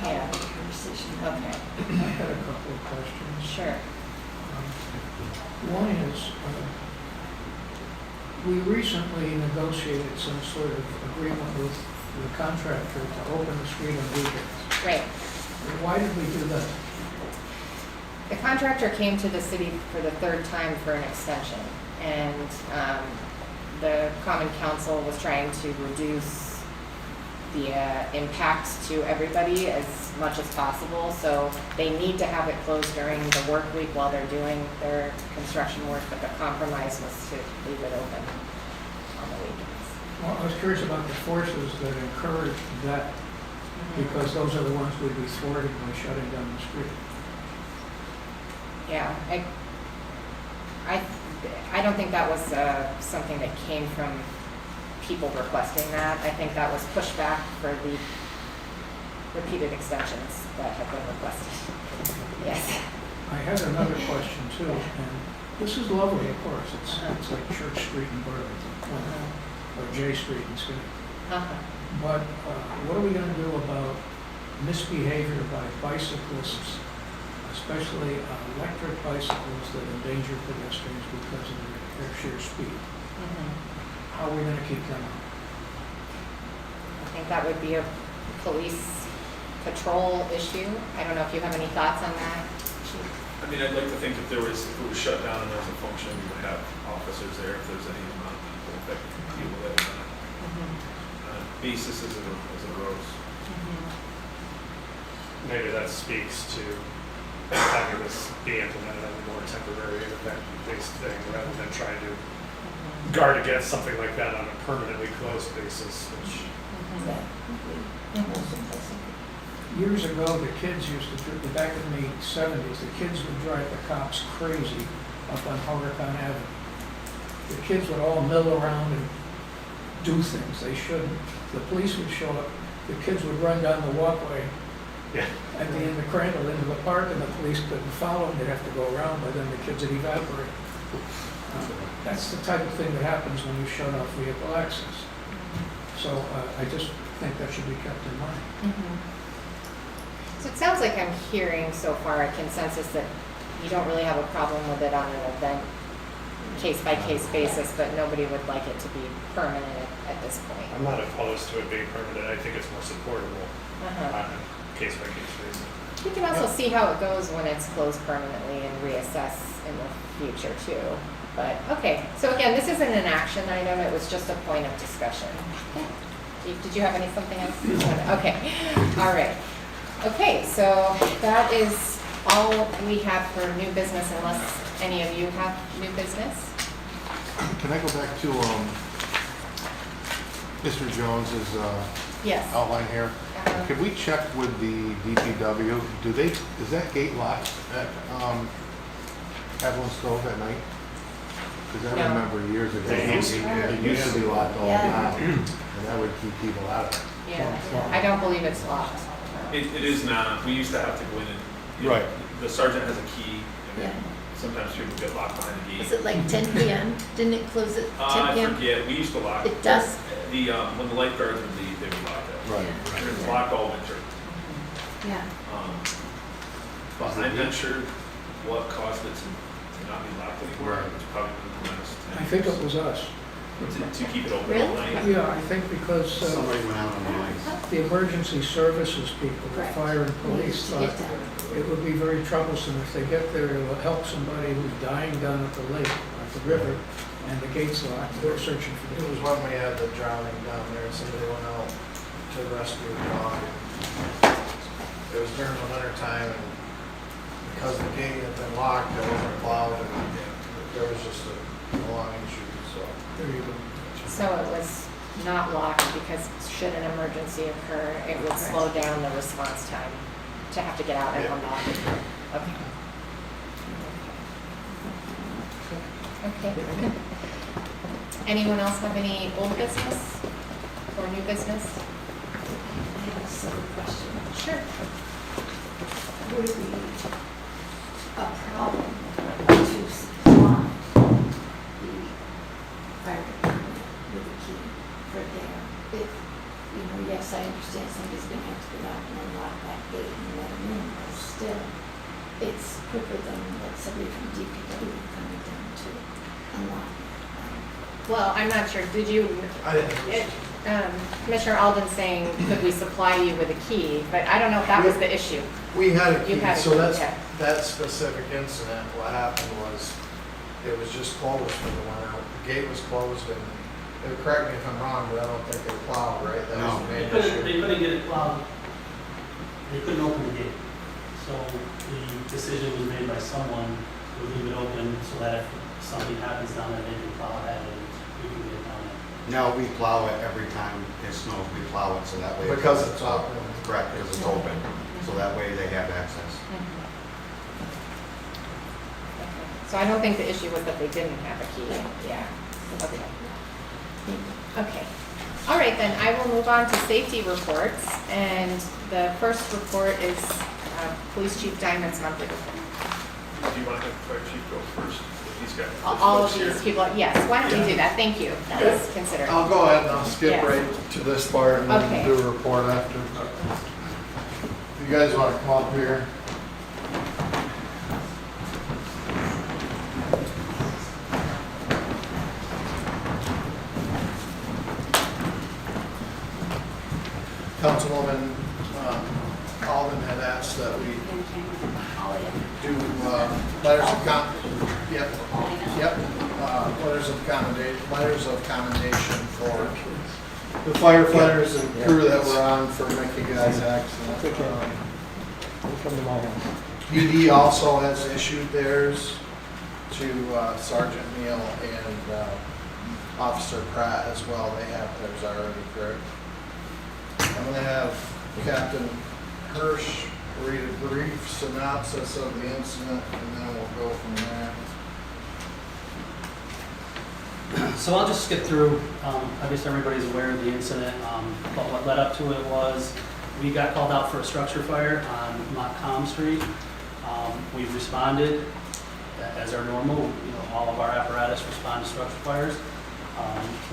Yeah. Conversation. Okay, I had a couple of questions. sure. One is, we recently negotiated some sort of agreement with the contractor to open the street on weekends. Right. Why did we do that? The contractor came to the city for the third time for an extension, and the Common Council was trying to reduce the impact to everybody as much as possible, so they need to have it closed during the work week while they're doing their construction work, but the compromise was to leave it open on the weekends. Well, I was curious about the forces that encouraged that, because those are the ones we'd be thwarting by shutting down the street. Yeah, I don't think that was something that came from people requesting that. I think that was pushback for the repeated extensions that have been requested. Yes. I had another question too, and this is lovely, of course. It's like Church Street in Burlington, or J Street in Skinny. But what are we going to do about misbehavior by bicyclists, especially electric bicycles that endanger pedestrians because of their sheer speed? How are we going to keep them out? I think that would be a police patrol issue. I don't know if you have any thoughts on that. I mean, I'd like to think if it was shut down and there was a function, we would have officers there if there's any amount of people that can deal with it on a basis as it arose. Maybe that speaks to having this be implemented on a more temporary event-based thing rather than trying to guard against something like that on a permanently closed basis, which Years ago, the kids used to, back in the 70s, the kids would drive the cops crazy up on Huracan Avenue. The kids would all mill around and do things they shouldn't. The police would show up, the kids would run down the walkway at the end of Crandall into the park, and the police couldn't follow them. They'd have to go around, but then the kids would evaporate. That's the type of thing that happens when you shut off vehicle access. So I just think that should be kept in mind. So it sounds like I'm hearing so far a consensus that you don't really have a problem with it on an event, case-by-case basis, but nobody would like it to be permanent at this point. I'm not opposed to it being permanent. I think it's more supportable on a case-by-case basis. You can also see how it goes when it's closed permanently and reassess in the future too. But, okay, so again, this isn't an action item, it was just a point of discussion. Did you have something else? Okay, all right. Okay, so that is all we have for new business, unless any of you have new business. Can I go back to Mr. Jones's Yes. outline here. Could we check with the DPW? Is that gate locked at Evelyn's Cove at night? Because I No. remember years ago, It used to be, it used to be locked all the Yeah. time, and that would keep people out of it. Yeah, I don't believe it's locked. It is not, we used to have to go in and, you know, Right. the sergeant has a key, and Yeah. sometimes people get locked behind the Was gate. it like 10 PM? Didn't it close at 10 I PM? forget, we used to lock. It does? The, when the lifeguards would leave, they would lock it. Right. It was locked all winter. Yeah. But I'm not sure what caused it to not be locked anymore. Right. It's probably been the last 10 I think it was us. To keep it open all Really? night. Yeah, I think because Somebody went out on the ice. the emergency services people, the Right. fire and police, To thought get down. it would be very troublesome if they get there to help somebody who's dying down at the lake, at the river, and the gate's locked, they're searching for It the was when we had the drowning down there, somebody went out to rescue a dog. It was during the winter time, and because the gate had been locked, it wasn't plowed, and there was just a long issue, so. There you go. So it was not locked because should an emergency occur, it would slow down the response time to have to get out and Yeah. unlock it. Okay. Okay. Anyone else have any old business or new business? I have a silly question. Sure. Would it be a problem to supply the fire department with a key for there? If, you know, yes, I understand somebody's gonna have to get out and unlock that gate and let them in, but still, it's quicker than what somebody from DPW coming down to unlock it. Well, I'm not sure, did you, I didn't. Commissioner Alden saying, could we supply you with a key? But I don't know if that was the issue. We had a You key, had a so key, that's, yeah. that specific incident, what happened was, it was just closed for the winter. The gate was closed, and, correct me if I'm wrong, but I don't think they plowed, right? That was No. the They main couldn't, issue. they couldn't get it plowed. They couldn't open the gate. So the decision was made by someone to leave it open so that if something happens down there, they can plow ahead and we can get down there. No, we plow it every time it snows, we plow it so that way. Because it's open. Correct, because it's open, so that way they have access. So I don't think the issue was that they didn't have a key. Yeah. Okay. Okay. All right, then I will move on to safety reports. And the first report is Police Chief Diamond's monthly report. Do you want to have the fire chief go first? If he's got. if All of folks here. these people, yes, why don't we do that? Thank you. That was considered. I'll go ahead and I'll skip Yes. right to this part and Okay. then do a report after. You guys want to come up here? Councilwoman Alden had asked that we do letters of letters of commendation for the firefighters and crew that were on for Mickey Guy's accident. Don't come to my house. PD also has issued theirs to Sergeant Neal and Officer Pratt as well. They have theirs already, correct? I'm going to have Captain Hirsch read a brief synopsis of the incident, and then we'll go from there. So I'll just skip through, obviously everybody's aware of the incident, but what led up to it was we got called out for a structure fire on Montcalm Street. We've responded as our normal, you know, all of our apparatus respond to structure fires.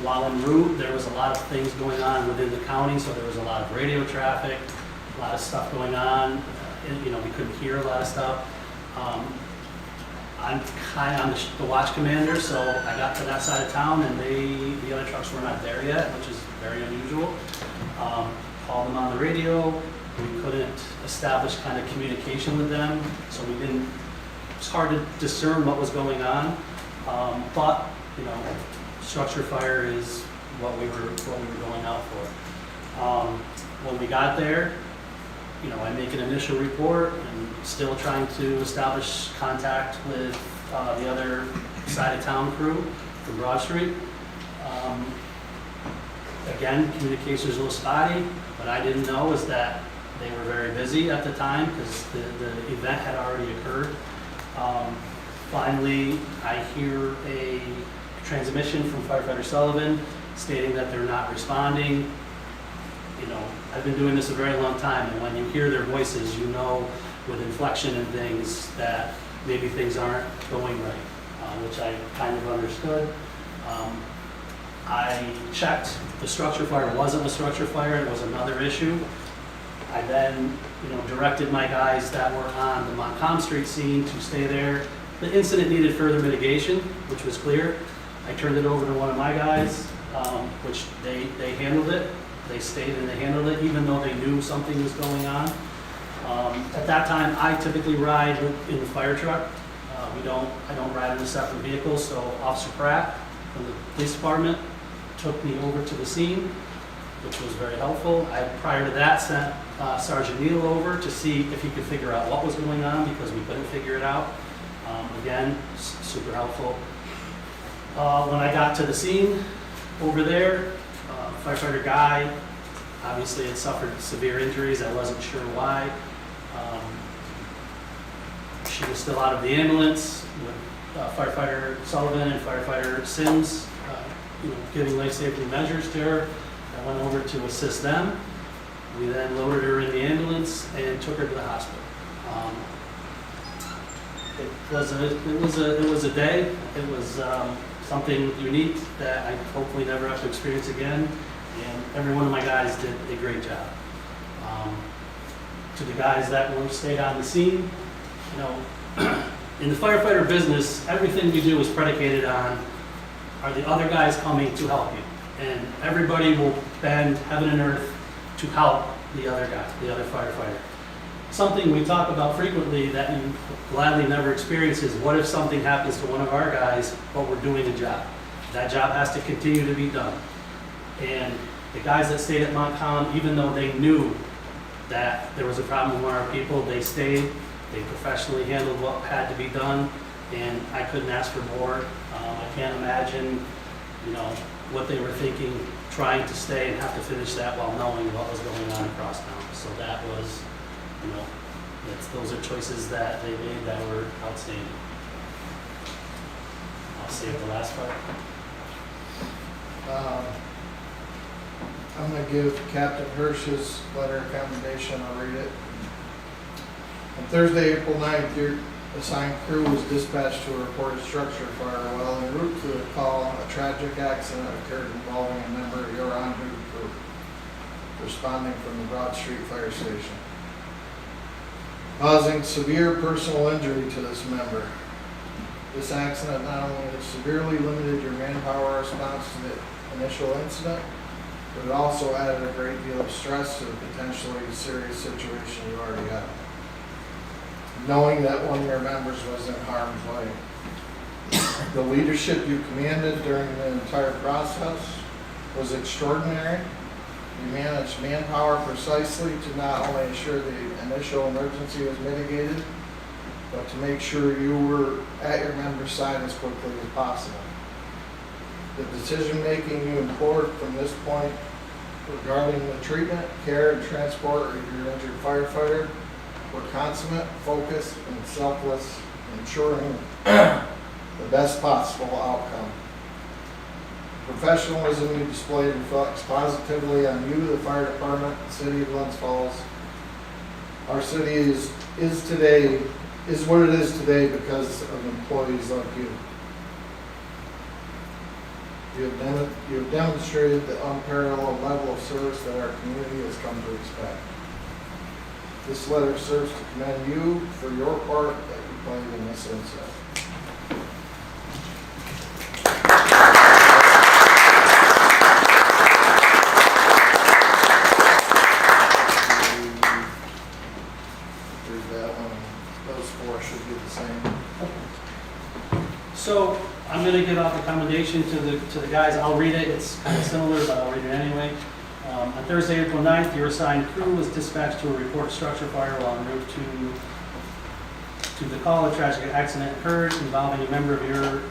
While en route, there was a lot of things going on within the county, so there was a lot of radio traffic, a lot of stuff going on, and, you know, we couldn't hear a lot of stuff. I'm the watch commander, so I got to that side of town and the other trucks were not there yet, which is very unusual. Called them on the radio, we couldn't establish kind of communication with them, so we didn't, it's hard to discern what was going on. But, you know, structure fire is what we were going out for. When we got there, you know, I make an initial report and still trying to establish contact with the other side of town crew from Broad Street. Again, communication is a little spotty. What I didn't know is that they were very busy at the time because the event had already occurred. Finally, I hear a transmission from firefighter Sullivan stating that they're not responding. You know, I've been doing this a very long time, and when you hear their voices, you know with inflection and things that maybe things aren't going right, which I kind of understood. I checked, the structure fire wasn't a structure fire, it was another issue. I then, directed my guys that were on the Montcalm Street scene to stay there. The incident needed further mitigation, which was clear. I turned it over to one of my guys, which they handled it. They stayed and they handled it, even though they knew something was going on. At that time, I typically ride in the fire truck. I don't ride in a separate vehicle, so Officer Pratt from the police department took me over to the scene, which was very helpful. I, prior to that, sent Sergeant Neal over to see if he could figure out what was going on because we couldn't figure it out. Again, super helpful. When I got to the scene over there, firefighter Guy obviously had suffered severe injuries. I wasn't sure why. She was still out of the ambulance with firefighter Sullivan and firefighter Sims, giving life safety measures to her. I went over to assist them. We then loaded her in the ambulance and took her to the hospital. It was a day. It was something unique that I hopefully never have to experience again. And every one of my guys did a great job. To the guys that stayed on the scene, in the firefighter business, everything we do is predicated on, are the other guys coming to help you? And everybody will bend heaven and earth to help the other guy, the other firefighter. Something we talk about frequently that you gladly never experience is, what if something happens to one of our guys, but we're doing a job? That job has to continue to be done. And the guys that stayed at Montcalm, even though they knew that there was a problem with one of our people, they stayed. They professionally handled what had to be done, and I couldn't ask for more. I can't imagine, what they were thinking, trying to stay and have to finish that while knowing what was going on across town. So that was, those are choices that they made that were outstanding. I'll save the last part. I'm going to give Captain Hirsch's letter of commendation. I'll read it. On Thursday, April 9th, your assigned crew was dispatched to a reported structure fire. While en route to the call, a tragic accident occurred involving a member of your on-duty crew, responding from the Broad Street Fire Station, causing severe personal injury to this member. This accident not only severely limited your manpower response to the initial incident, but it also added a great deal of stress to the potentially serious situation you already had, knowing that one of your members was in harm's way. The leadership you commanded during the entire process was extraordinary. You managed manpower precisely to not only ensure the initial emergency was mitigated, but to make sure you were at your member's side as quickly as possible. The decision-making you employed from this point regarding the treatment, care, and transport of your injured firefighter were consummate, focused, and selfless, ensuring the best possible outcome. Professionalism you displayed reflects positively on you, the fire department, the city of Glens Falls. Our city is what it is today because of employees like you. You have demonstrated the unparalleled level of service that our community has come to expect. This letter serves to commend you for your part that you played in this incident. Read that one. Those four should be the same. So I'm going to give out the commendation to the guys. I'll read it. It's kind of similar, but I'll read it anyway. On Thursday, April 9th, your assigned crew was dispatched to a report structure fire while en route to the call. A tragic accident occurred involving a member of your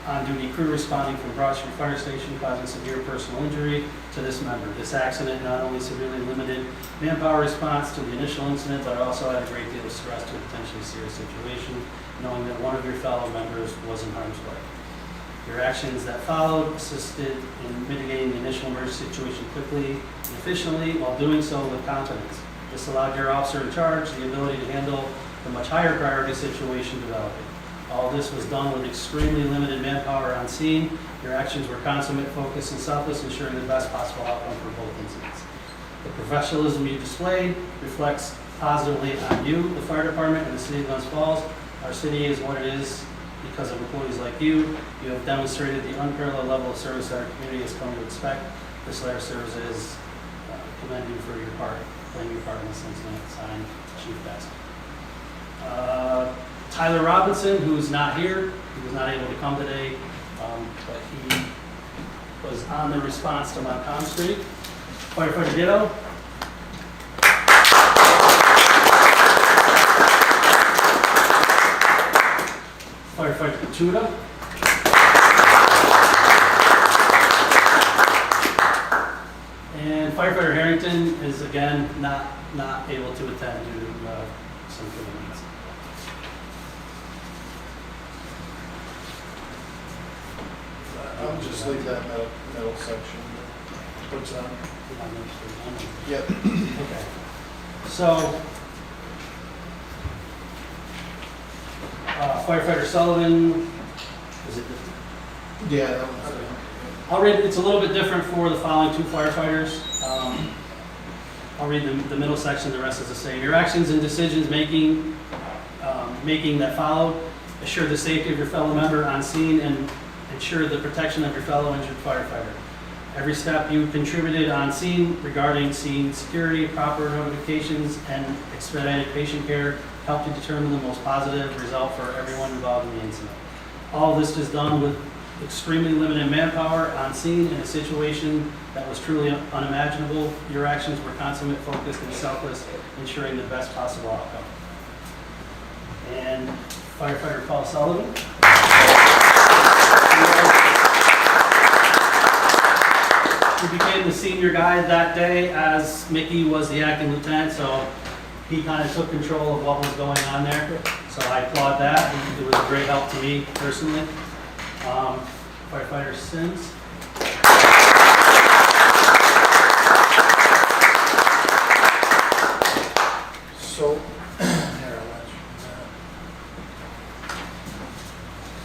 on-duty crew responding from Broad Street Fire Station causing severe personal injury to this member. This accident not only severely limited manpower response to the initial incident, but also added a great deal of stress to a potentially serious situation, knowing that one of your fellow members was in harm's way. Your actions that followed assisted in mitigating the initial emergency situation quickly and efficiently while doing so with confidence. This allowed your officer in charge the ability to handle the much higher priority situation developing. All this was done with extremely limited manpower on scene. Your actions were consummate, focused, and selfless, ensuring the best possible outcome for both incidents. The professionalism you displayed reflects positively on you, the fire department, and the city of Glens Falls. Our city is what it is because of employees like you. You have demonstrated the unparalleled level of service that our community has come to expect. This letter serves as commend you for your part, playing your part in this incident. Signed, Chief Best. Tyler Robinson, who's not here, he was not able to come today, but he was on the response to Montcalm Street. Firefighter Ditto. Firefighter Tuda. And Firefighter Harrington is again not able to attend due to some commitments. I'll just leave that middle section. What's that? Yep. Okay. So, Firefighter Sullivan, is it? Yeah, that one's Okay. I'll read, it's a little bit different for the following two firefighters. I'll read the middle section, the rest is the same. Your actions and decisions making that followed assure the safety of your fellow member on scene and ensure the protection of your fellow injured firefighter. Every step you contributed on scene regarding scene security, proper notifications, and expedited patient care helped to determine the most positive result for everyone involved in the incident. All of this is done with extremely limited manpower on scene in a situation that was truly unimaginable. Your actions were consummate, focused, and selfless, ensuring the best possible outcome. And Firefighter Paul Sullivan. He became the senior guy that day as Mickey was the acting lieutenant, so he kind of took control of what was going on there. So I applaud that. It was a great help to me personally. Firefighter Sims.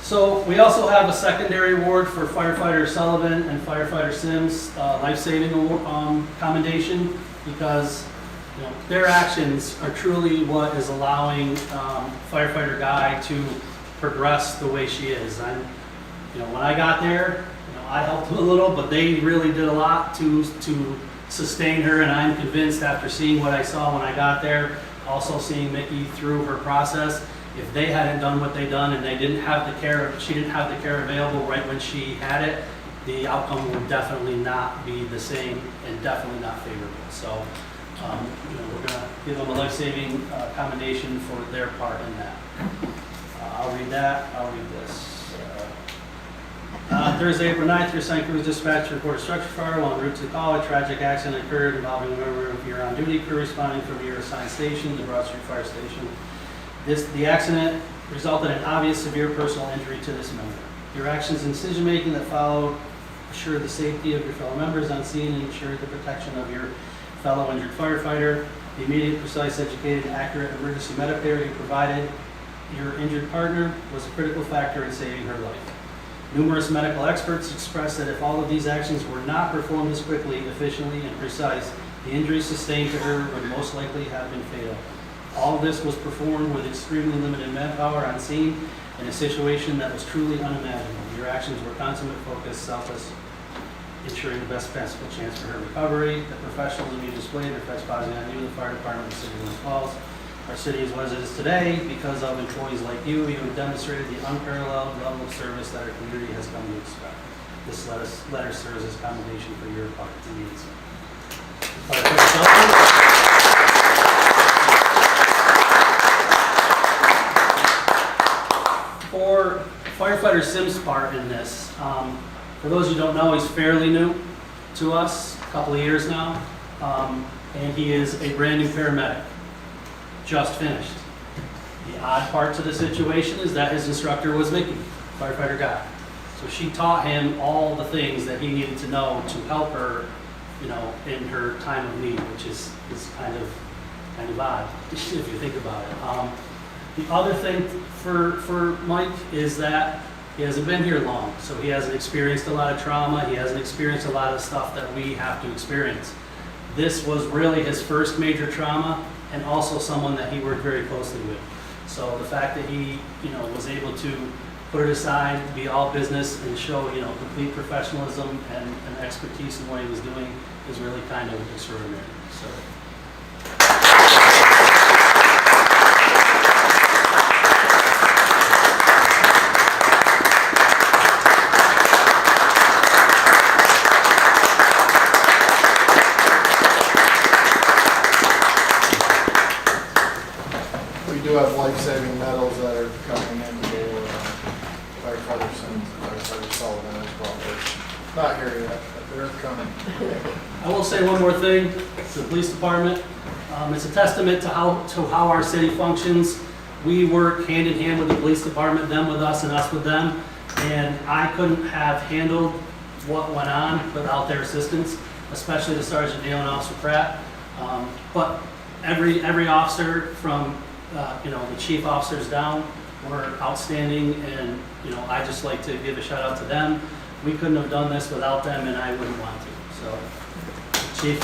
So we also have a secondary award for Firefighter Sullivan and Firefighter Sims, life-saving commendation, because their actions are truly what is allowing Firefighter Guy to progress the way she is. And when I got there, I helped them a little, but they really did a lot to sustain her. And I'm convinced after seeing what I saw when I got there, also seeing Mickey through her process, if they hadn't done what they done and they didn't have the care, she didn't have the care available right when she had it, the outcome would definitely not be the same and definitely not favorable. So, we're gonna give them a life-saving commendation for their part in that. I'll read that. I'll read this. Thursday, April 9th, your St. Cruz dispatch reported structure fire while en route to the call. A tragic accident occurred involving a member of your on-duty crew responding from your assigned station, the Broad Street Fire Station. The accident resulted in obvious severe personal injury to this member. Your actions and decision-making that followed assured the safety of your fellow members on scene and ensured the protection of your fellow injured firefighter. The immediate, precise, educated, and accurate emergency medical care you provided your injured partner was a critical factor in saving her life. Numerous medical experts expressed that if all of these actions were not performed as quickly, efficiently, and precise, the injuries sustained to her would most likely have been fatal. All of this was performed with extremely limited manpower on scene in a situation that was truly unimaginable. Your actions were consummate, focused, selfless, ensuring the best possible chance for her recovery. The professionalism you displayed reflects positively on you, the fire department, the city of Glens Falls. Our city is what it is today because of employees like you. You have demonstrated the unparalleled level of service that our community has come to expect. This letter serves as commendation for your part in the incident. For firefighter Sim's part in this. For those who don't know, he's fairly new to us, a couple of years now, and he is a brand new paramedic, just finished. The odd part to the situation is that his instructor was Mickey, firefighter guy. So she taught him all the things that he needed to know to help her, you know, in her time of need, which is kind of odd if you think about it. The other thing for Mike is that he hasn't been here long, so he hasn't experienced a lot of trauma. He hasn't experienced a lot of stuff that we have to experience. This was really his first major trauma, and also someone that he worked very closely with. So the fact that he, you know, was able to put it aside, be all business, and show, you know, complete professionalism and expertise in what he was doing is really kind of extraordinary. So. We do have life-saving medals that are coming in for firefighters and firefighter Sullivan as well. They're not here yet, but they're coming. I will say one more thing to the police department. It's a testament to how our city functions. We work hand in hand with the police department, them with us and us with them. And I couldn't have handled what went on without their assistance, especially the Sergeant Dale and Officer Pratt. But every officer from you know, the chief officers down were outstanding, and you know, I just like to give a shout out to them. We couldn't have done this without them, and I wouldn't want to. So, Chief.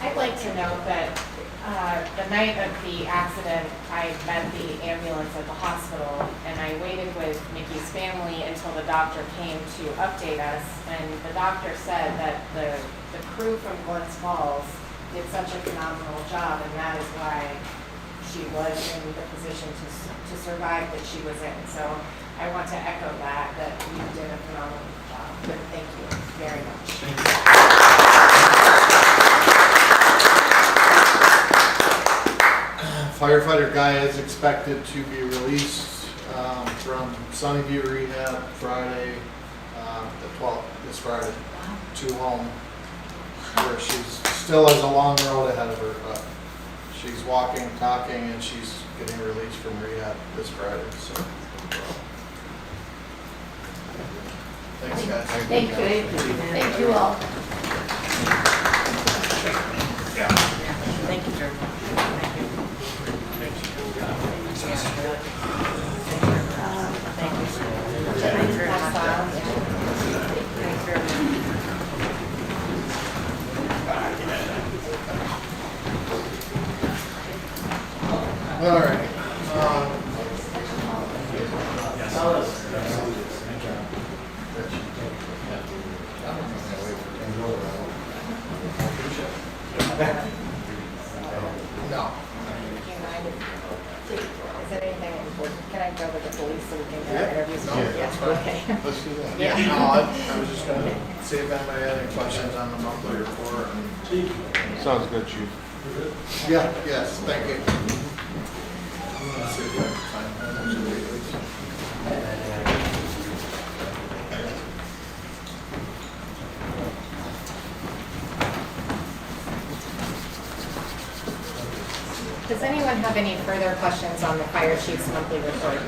I'd like to note that the night of the accident, I met the ambulance at the hospital, and I waited with Nikki's family until the doctor came to update us, and the doctor said that the crew from Glens Falls did such a phenomenal job, and that is why she was in the position to survive that she was in. So I want to echo that you did a phenomenal job. But thank you very much. Thank you. Firefighter Guy is expected to be released from Sunnyview Rehab Friday, the 12th, this Friday, to home, where she's still has a long road ahead of her, but she's walking, talking, and she's getting released from rehab this Friday. So, thanks, guys. Thank you. Thank you all. Thank you very much. All right. No. Is there anything important? Can I go with the police so we can get Yeah. interviews? No, that's fine. Okay. Let's do that. Yeah. No, I was just gonna see if anybody had any questions on the monthly report. Sounds good, Chief. Yeah, yes, thank you. Let's see if I can find that. Does anyone have any further questions on the fire chief's monthly report?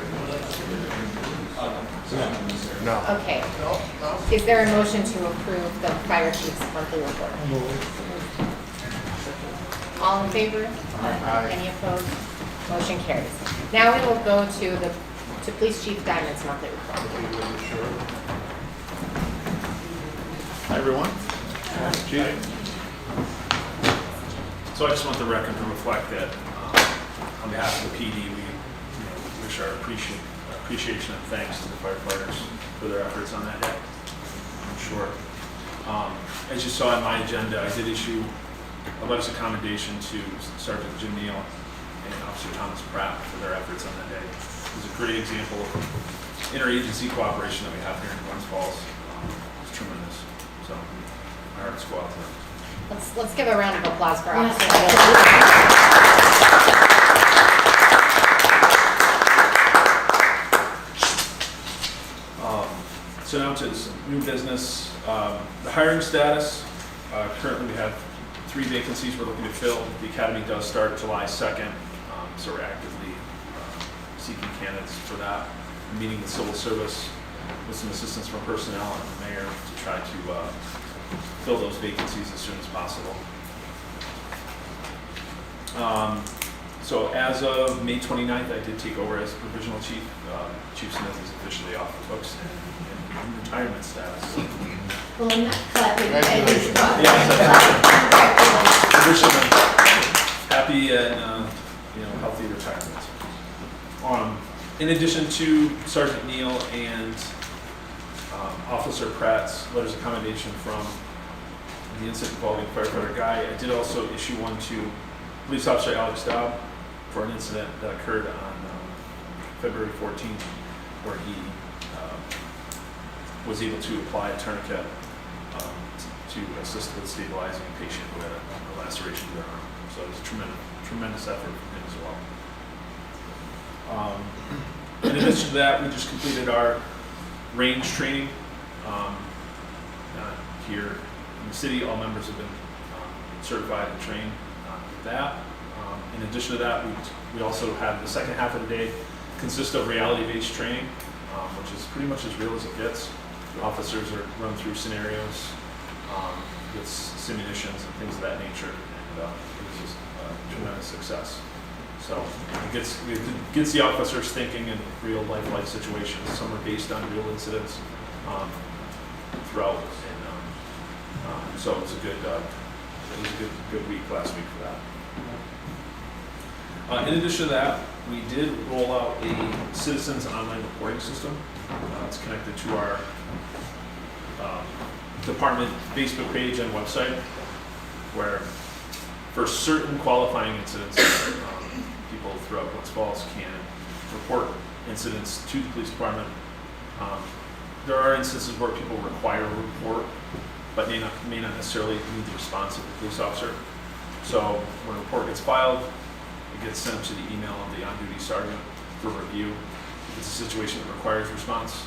No. Okay. No, no. Is there a motion to approve the fire chief's monthly report? All in favor? Aye. Any opposed? Motion carries. Now we will go to Police Chief Diamond's monthly report. Hi, everyone. Chief. So I just want the record to reflect that on behalf of the PD, we wish our appreciation and thanks to the firefighters for their efforts on that day. I'm sure. As you saw in my agenda, I did issue a letter of commendation to Sergeant Jim Neal and Officer Thomas Pratt for their efforts on that day. It was a great example of interagency cooperation that we have here in Glens Falls. It's tremendous. So my hearts go out to them. Let's give a round of applause for Officer Neal. So now to some new business. The hiring status, currently we have 3 vacancies we're looking to fill. The academy does start July 2nd, so we're actively seeking candidates for that. I'm meeting with civil service with some assistance from personnel and the mayor to try to fill those vacancies as soon as possible. So as of May 29th, I did take over as provisional chief. Chief Smith is officially off the books in retirement status. Well, I'm not clapping. Congratulations. Officially happy and healthy retirement. In addition to Sergeant Neal and Officer Pratt's letters of commendation from the incident involving firefighter Guy, I did also issue one to Police Officer Alex Dobb for an incident that occurred on February 14th, where he was able to apply a tourniquet to assist with stabilizing a patient who had a laceration to their arm. So it was a tremendous effort from him as well. In addition to that, we just completed our range training here in the city. All members have been certified and trained with that. In addition to that, we also have the second half of the day consists of reality-based training, which is pretty much as real as it gets. Officers are run through scenarios with simulations and things of that nature, and it was just a tremendous success. So it gets the officers thinking in real life situations. Some are based on real incidents throughout, and so it was a good week last week for that. In addition to that, we did roll out a citizens online reporting system. It's connected to our department Facebook page and website, where for certain qualifying incidents, people throughout Glens Falls can report incidents to the police department. There are instances where people require a report, but may not necessarily need the response of the police officer. So when a report gets filed, it gets sent to the email of the on-duty sergeant for review. If it's a situation that requires response,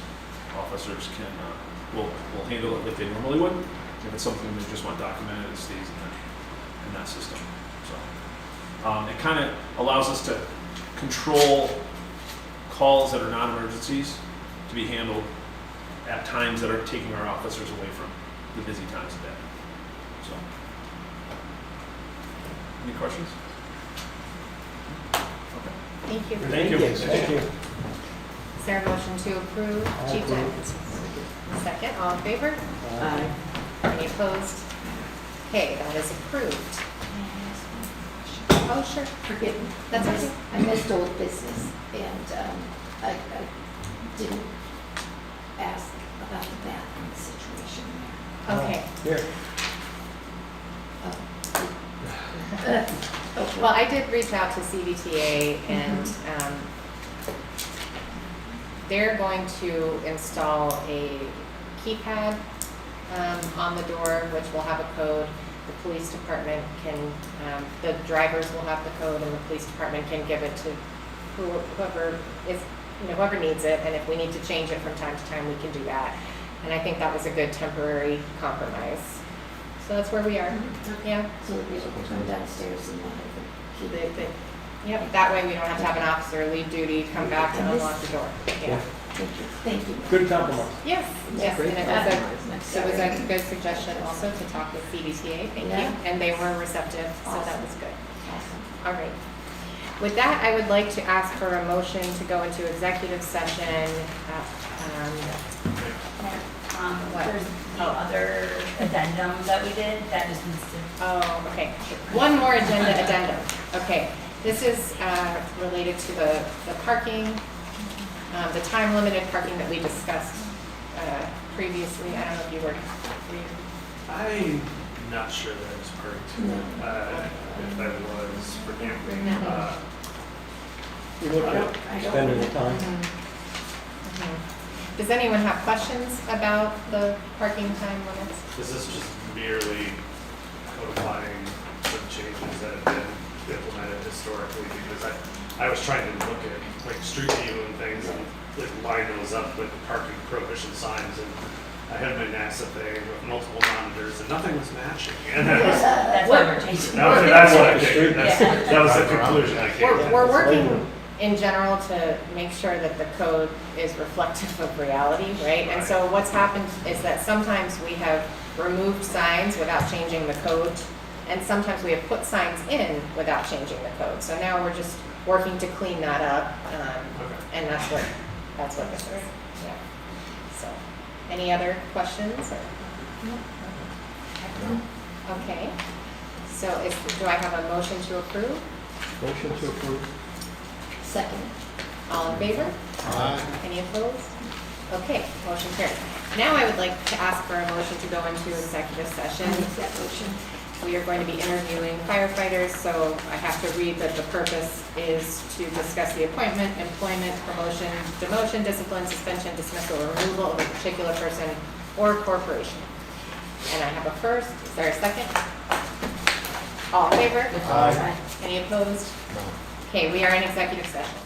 officers will handle it like they normally would. If it's something they just want documented, it stays in that system. So it kind of allows us to control calls that are non-emergencies to be handled at times that are taking our officers away from the busy times of day. So, any questions? Thank you. Thank you. Thank you. Is there a motion to approve I Chief approve. Dennett? Second, all in favor? Aye. Any opposed? Okay, that is approved. May I ask one question? Oh, sure. Forgive me. That's I okay. missed- I missed old business, and I didn't ask about the bathroom situation there. Okay. Here. Okay. Well, I did reach out to CVTA and they're going to install a keypad on the door, which will have a code. The police department can, the drivers will have the code and the police department can give it to whoever is, whoever needs it. And if we need to change it from time to time, we can do that. And I think that was a good temporary compromise. So that's where we are. Yeah. So they'll be able to come downstairs and not have the key. Yep, that way we don't have to have an officer leave duty, come back and unlock the door. Yeah. Thank you. Good compromise. Yes, yes, Great. and it was a good suggestion also to talk with CDTA, thank you. Yeah. And they were receptive, so that Awesome. was good. Awesome. All right. With that, I would like to ask for a motion to go into executive session. What? There's the other addendum that we did, that just needs to. Oh, okay. One more addendum. Okay. This is related to the parking, the time-limited parking that we discussed previously. I don't know if you were. I'm not sure that I was parked. If I was, forgive me. You look at spending the time. Does anyone have questions about the parking time limits? This is just merely codifying the changes that have been implemented historically, because I was trying to look at like street view and things, and line those up with parking prohibition signs, and I had my NASA thing with multiple monitors, and nothing was matching. And that was, That's why we're changing. that's what I think, Yeah. that was the conclusion I came to. We're working in general to make sure that the code is reflective of reality, right? And so what's happened is that sometimes we have removed signs without changing the code, and sometimes we have put signs in without changing the code. So now we're just working to clean that up, and that's what this is. Yeah. So, any other questions? Okay. So do I have a motion to approve? Motion to approve. Second. All in favor? Any opposed? Okay, motion carried. Now I would like to ask for a motion to go into executive session. That motion. We are going to be interviewing firefighters, so I have to read that the purpose is to discuss the appointment, employment, promotion, demotion, discipline, suspension, dismissal, or removal of a particular person or corporation. And I have a first. Is there a second? All in favor? Aye. Any opposed? Okay, we are in executive session.